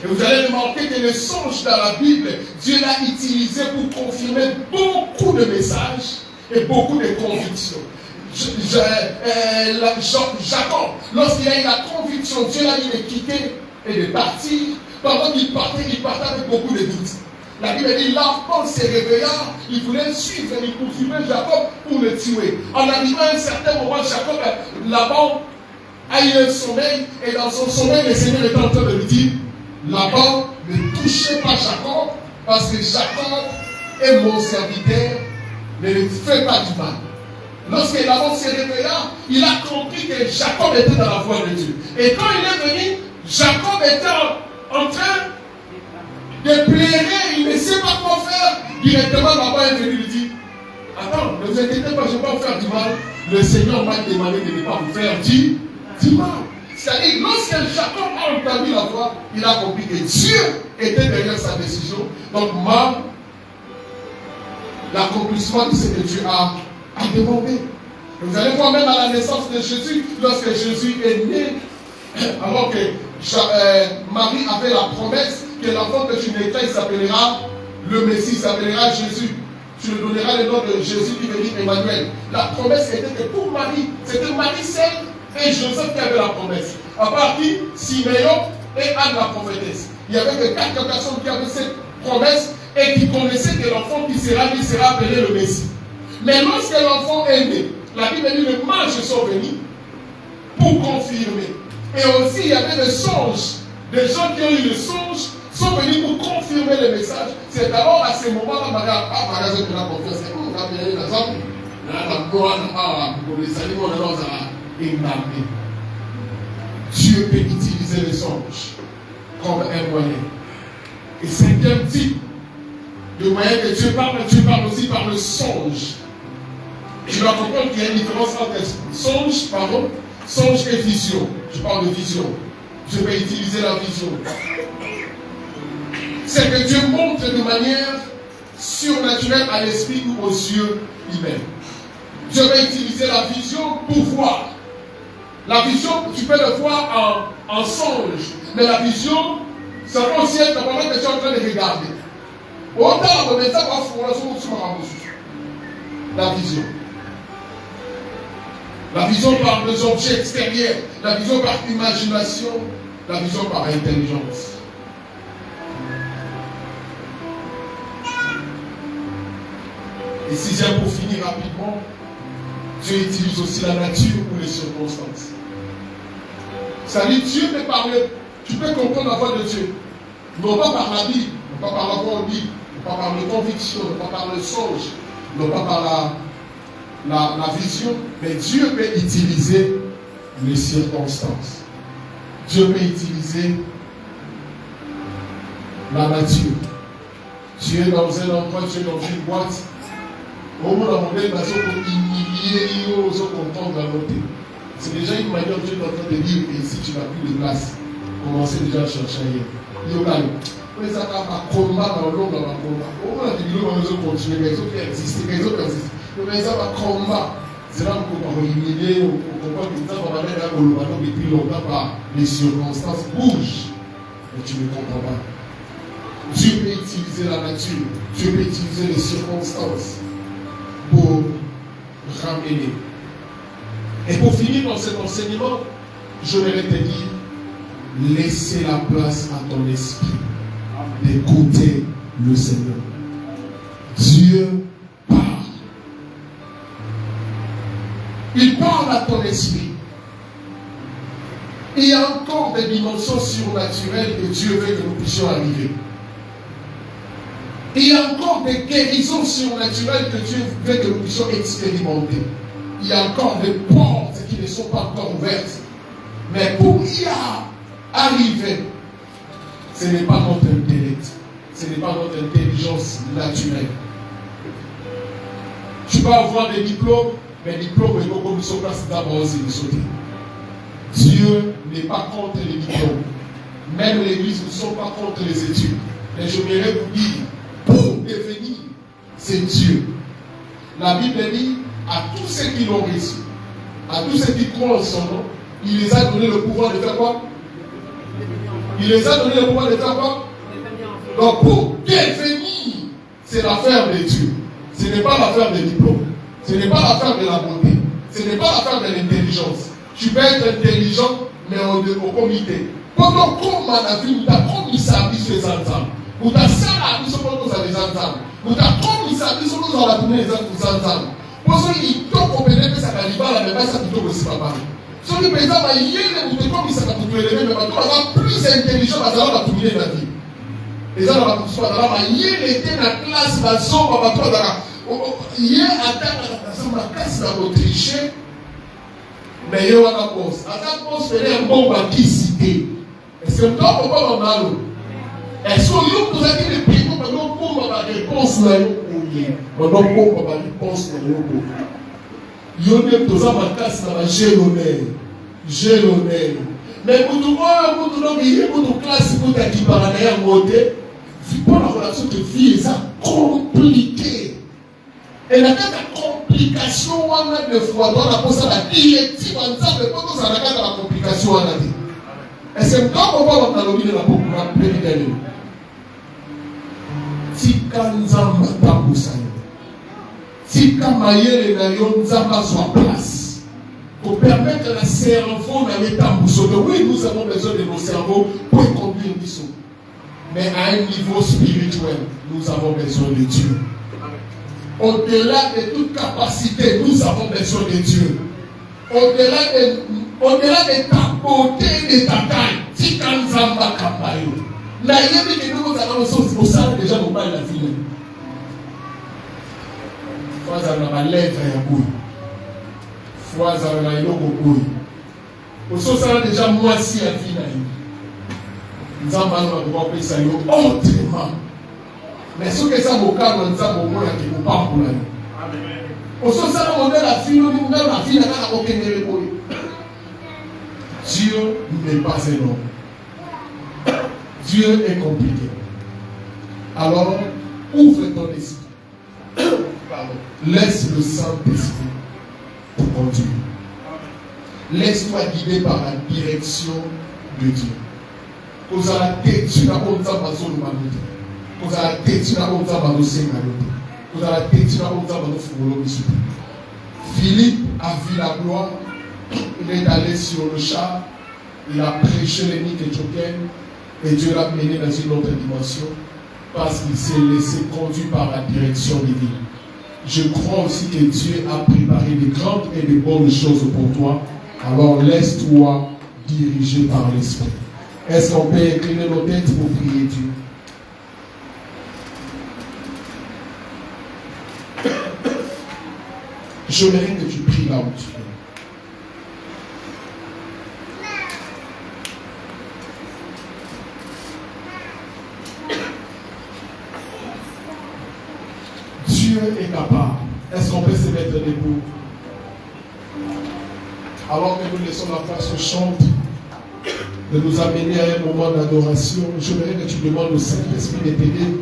Et vous allez remarquer que le songe dans la Bible, Dieu l'a utilisé pour confirmer beaucoup de messages et beaucoup de convictions. Jacob, lorsqu'il a eu la conviction, Dieu l'a dit de quitter et de partir. Pendant qu'il partait avec beaucoup de doutes. La Bible dit, l'enfant se réveilla, il voulait suivre, il poursuivait Jacob pour le tuer. En arrivant à un certain moment, Jacob, là-bas, a eu un sommeil, et dans son sommeil, le Seigneur était en train de lui dire, là-bas, ne touchez pas Jacob, parce que Jacob est mon serviteur, ne lui fais pas du mal. Lorsque Laban se réveilla, il a compris que Jacob était dans la voie de Dieu. Et quand il est venu, Jacob était en train de pleurer, il ne sait pas quoi faire. Directement, Laban est venu lui dire, attends, ne vous inquiétez pas, je ne vais pas vous faire du mal. Le Seigneur m'a demandé de ne pas vous faire du mal. C'est-à-dire, lorsque Jacob a entendu la voix, il a compris que Dieu était derrière sa décision. Donc, l'accomplissement de ce que Dieu a demandé. Vous allez voir même à la naissance de Jésus, lorsque Jésus est né, alors que Marie avait la promesse que l'enfant que tu naîtras, il s'appellera le Messie, il s'appellera Jésus. Tu lui donneras le nom de Jésus qui veut dire Emmanuel. La promesse était que pour Marie, c'était Marie seule et Joseph qui avait la promesse. À part qui, Siméon et Anne la prophétesse. Il y avait que 4 personnes qui avaient cette promesse et qui connaissaient que l'enfant qui sera né sera appelé le Messie. Mais lorsque l'enfant est né, la Bible dit les mages sont venus pour confirmer. Et aussi, il y avait des songes. Des gens qui ont eu le songe sont venus pour confirmer le message. C'est alors à ce moment-là, Dieu peut utiliser les songes comme un moyen. Et cinquième type de moyen que Dieu parle aussi par le songe. Tu dois comprendre qu'il y a une différence entre songe et vision. Je parle de vision. Je vais utiliser la vision. C'est que Dieu montre de manière surnaturelle à l'esprit ou aux yeux humains. Dieu va utiliser la vision pour voir. La vision, tu peux le voir en songe. Mais la vision, ça peut aussi être le moment que tu es en train de regarder. Autant de ça va la vision. La vision par des objets extérieurs, la vision par imagination, la vision par intelligence. Et sixième, pour finir rapidement, Dieu utilise aussi la nature pour les circonstances. C'est-à-dire, Dieu peut parler, tu peux comprendre la voix de Dieu. Non pas par la Bible, non pas par la voix Bible, non pas par les convictions, non pas par le songe, non pas par la vision, mais Dieu peut utiliser les circonstances. Dieu peut utiliser la nature. Tu es dans un endroit, tu es dans une boîte. Au moins, dans mon œil, c'est déjà une manière que tu es en train de dire que si tu n'as plus de place, commencez déjà à chercher ailleurs. Mais ça va combattre dans l'eau, dans la combat. Au moins, les gens vont continuer, mais ils ont existé, mais ils ont existé. Mais ça va combattre. C'est là qu'on va humilier, on comprend que ça va aller dans le bateau depuis longtemps par les circonstances bougent. Mais tu ne comprends pas. Dieu peut utiliser la nature, Dieu peut utiliser les circonstances pour ramener. Et pour finir dans cet enseignement, je voudrais te dire, laissez la place à ton esprit d'écouter le Seigneur. Dieu parle. Il parle à ton esprit. Il y a encore des dimensions surnaturelles que Dieu veut que nous puissions arriver. Il y a encore des guérisons surnaturelles que Dieu veut que nous puissions expérimenter. Il y a encore des portes qui ne sont pas encore ouvertes. Mais pour y arriver, ce n'est pas notre intellect, ce n'est pas notre intelligence naturelle. Tu peux avoir des diplômes, mais les diplômes ne sont pas sur place d'abord aussi de sauter. Dieu n'est pas contre les diplômes. Même l'Église ne sont pas contre les études. Mais je voudrais vous dire, pour devenir, c'est Dieu. La Bible dit, à tous ceux qui l'ont reçu, à tous ceux qui croient en son nom, il les a donné le pouvoir de faire quoi? Il les a donné le pouvoir de faire quoi? Donc pour devenir, c'est l'affaire de Dieu. Ce n'est pas l'affaire des diplômes. Ce n'est pas l'affaire de la beauté. Ce n'est pas l'affaire de l'intelligence. Tu peux être intelligent, mais au comité. Pendant qu'on m'a vu, nous avons mis ça à les ensemble. Nous avons ça à mis sur les ensemble. Nous avons mis ça à mis sur les ensemble. Pour ceux qui t'ont compris que ça va arriver, mais ça plutôt aussi pas mal. Ceux qui pensent que il y a des gens qui sont élever, mais maintenant on va plus intelligent à la tourner la vie. Les gens vont tout faire. Il y a était dans la classe, dans son, on va pas dans il y a la classe dans votre tricher. Mais il y a une pause. À ta pause, il y a un bon baptisité. Est-ce que toi, on va en aller? Est-ce que nous avons dit les prix pour la réponse? Maintenant, pour la réponse, il y a une pause dans la classe dans la gélonnaire. Mais pour tout le monde, il y a une classe pour ta qui parle à un côté. Pour la relation de vie, c'est compliqué. Et la complication, on a de fois, on a posé la directive ensemble, pour nous, ça n'a pas la complication, on a dit. Et c'est quand on va dans l'objet de la population, Tika Nzamba Tabusayo. Tika Mayele Nayon Nzamba soit place. Pour permettre à la cerveau d'aller tamboussonner. Oui, nous avons besoin de nos cerveaux pour conduire une mission. Mais à un niveau spirituel, nous avons besoin de Dieu. Au-delà de toute capacité, nous avons besoin de Dieu. Au-delà de ta beauté et de ta taille, Tika Nzamba Kambayo. Naïe que nous avons au sein déjà nous parle la vie. Fois à la lèvre et à bouille. Fois à la bouille. Au sein ça déjà moi si à vie naïe. Nous avons appeler ça autrement. Mais ce que ça vous calme, nous avons moins qui vous parle pour l'aïe. Au sein ça on a la vie, nous avons la vie n'a pas aucun élément. Dieu n'est pas un homme. Dieu est compliqué. Alors, ouvre ton esprit. Laisse le Saint-Esprit te conduire. Laisse-toi guider par la direction de Dieu. Vous allez têtu na bonza bazo le manuté. Vous allez têtu na bonza bazo sengaroté. Vous allez têtu na bonza bazo fungolo bisupi. Philippe a vu la gloire. Il est allé sur le char. Il a prêché l'ennemi de Jochen. Et Dieu l'a mené dans une autre dimension parce qu'il s'est laissé conduire par la direction divine. je crois aussi que Dieu a préparé des grandes et des bonnes choses pour toi. Alors laisse-toi diriger par l'Esprit. Est-ce qu'on peut incliner nos têtes pour prier Dieu? J'aimerais que tu pries là où tu es. Dieu est capable. Est-ce qu'on peut se mettre debout? Alors que nous laissons la place au chant, de nous amener à un moment d'adoration, j'aimerais que tu demandes au Saint-Esprit de t'aider,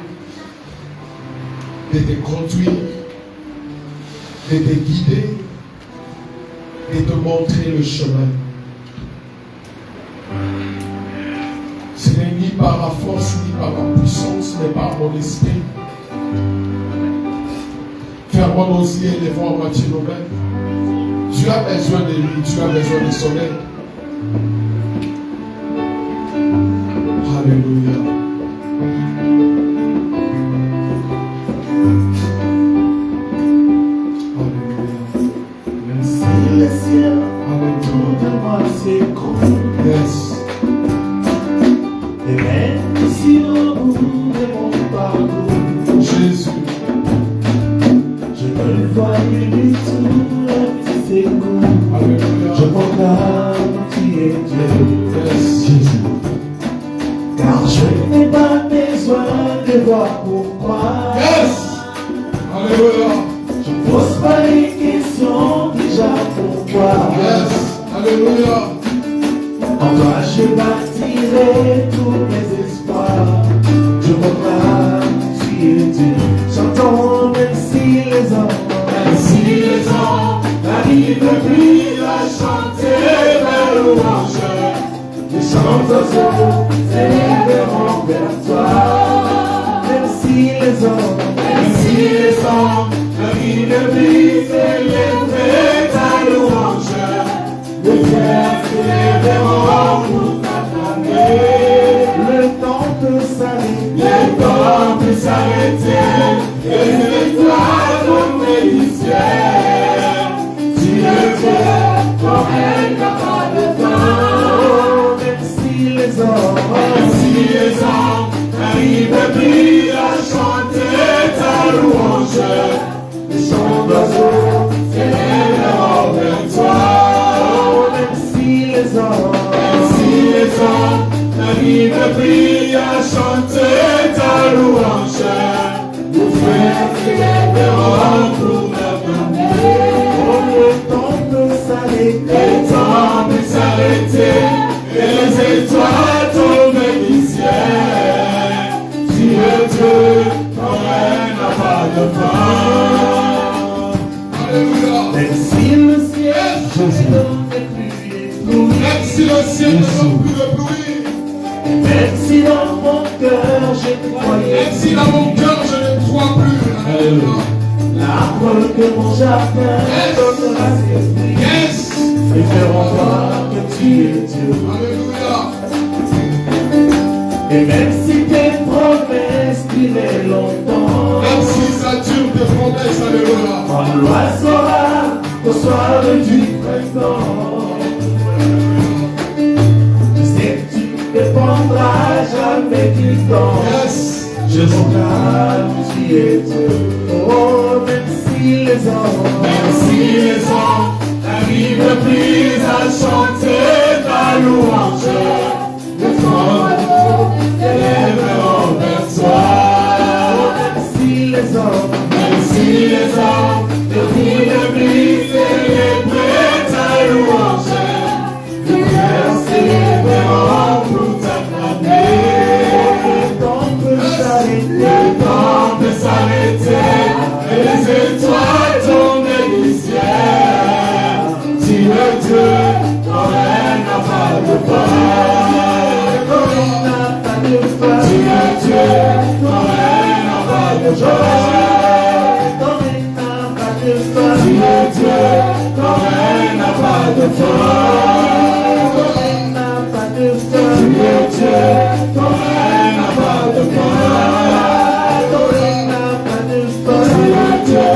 de te conduire, de te guider, de te montrer le chemin. Ce n'est ni par la force, ni par la puissance, mais par mon esprit. Fermons nos yeux et levons à moitié nos mains. Tu as besoin de lui, tu as besoin de son aide. Alléluia. Même si les cieux autour de moi s'écroulent, Yes. et même si au bout de mon parcours, Jésus. je ne vois plus du tout un petit écho, Alléluia. je proclame qui est Dieu, Yes. Jésus. Car je n'ai pas besoin de voir pourquoi. Yes. Alléluia. Je ne pose pas les questions déjà pourquoi. Yes. Alléluia. En toi je bâtirai tous mes espoirs. Je proclame tu es Dieu. J'entends même si les hommes n'arrivent plus à chanter ma louange. Les chants d'oiseaux s'élèveront vers toi. Même si les hommes n'arrivent plus à élever ta louange. Les frères s'élèveront pour t'acclamer. Le temps peut s'arrêter. Les étoiles tombent du ciel. Tu es Dieu, ton règne n'a pas de fin. Même si les hommes n'arrivent plus à chanter ta louange, les chants d'oiseaux s'élèveront vers toi. Même si les hommes n'arrivent plus à chanter ta louange, nos frères s'élèveront pour t'acclamer. Oh, le temps peut s'arrêter, et les étoiles tombent du ciel. Tu es Dieu, ton règne n'a pas de fin. Alléluia. Même si le ciel n'est plus ébloui, Même si le ciel ne sont plus de pluie, même si dans mon cœur je croyais, même si dans mon cœur je ne crois plus. Alléluia. l'arbre que mon jardin donnera ses fruits, Yes. et feront voir que tu es Dieu. Alléluia. Et même si tes promesses duraient longtemps, Même si ça dure tes promesses, alléluia. quand l'oiseau au soir du printemps, je sais que tu ne prendras jamais du temps. Yes. Je proclame tu es Dieu. Oh, même si les hommes n'arrivent plus à chanter ta louange, les hommes s'élèveront vers toi. Oh, même si les hommes n'arrivent plus à célébrer ta louange, les frères s'élèveront pour t'acclamer. Le temps peut s'arrêter, et les étoiles tombent du ciel. Tu es Dieu, ton règne n'a pas de fin. Ton règne n'a pas de fin. Tu es Dieu, ton règne n'a pas de fin. Ton règne n'a pas de fin. Tu es Dieu, ton règne n'a pas de fin. Ton règne n'a pas de fin. Tu es Dieu, ton règne n'a pas de fin. Ton règne n'a pas de fin. Tu es Dieu,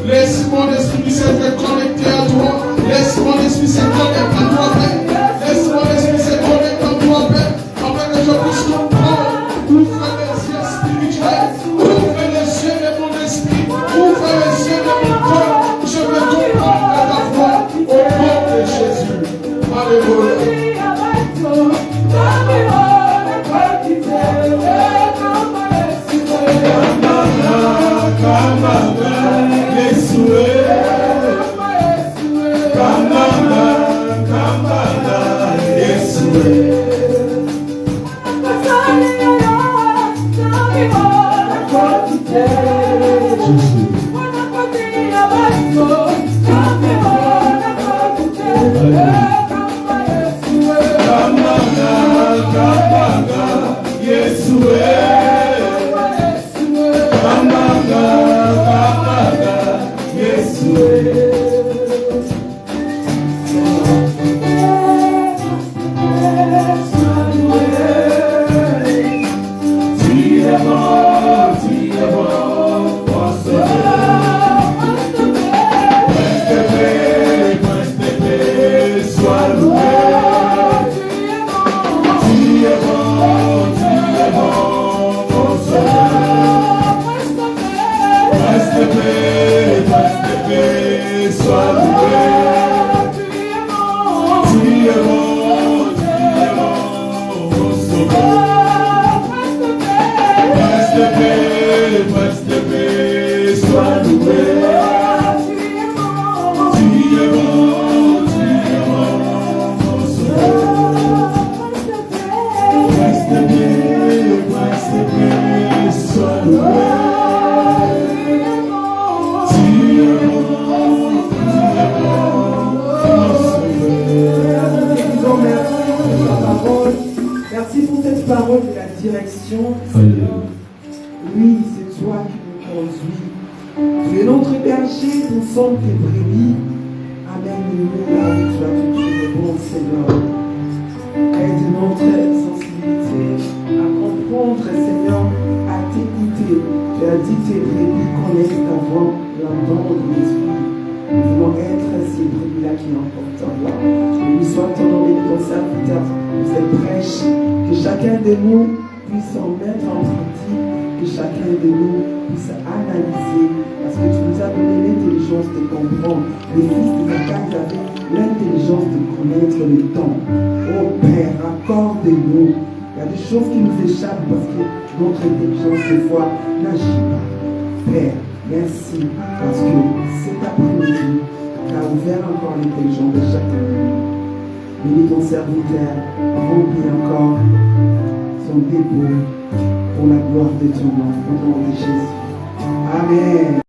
Laisse mon esprit s'être connecté à toi. Laisse mon esprit s'être connecté direction, Seigneur. Oui, c'est toi qui nous conduis. Tu es notre berger, nous sommes tes brebis. Amène-nous là où tu as tout trouvé bon, Seigneur. Aide notre sensibilité à comprendre, Seigneur, à t'écouter. Tu as dit tes brebis connaissent ta voix, l'entendre de l'esprit. Nous voulons être ces brebis-là qui l'emportent en toi. Nous soit ton nom et ton serviteur pour cette prêche, que chacun de nous puisse en mettre en pratique, que chacun de nous puisse analyser, parce que tu nous as donné l'intelligence de comprendre. Les fils de Zacharie avaient l'intelligence de connaître le temps. Oh Père, accorde-nous. Il y a des choses qui nous échappent parce que notre intelligence, des fois, n'agit pas. Père, merci, parce que cet après-midi, tu as ouvert encore l'intelligence de chacun de nous. Bénis ton serviteur, remplis encore son dépôt pour la gloire de ton nom, au nom de Jésus. Amen.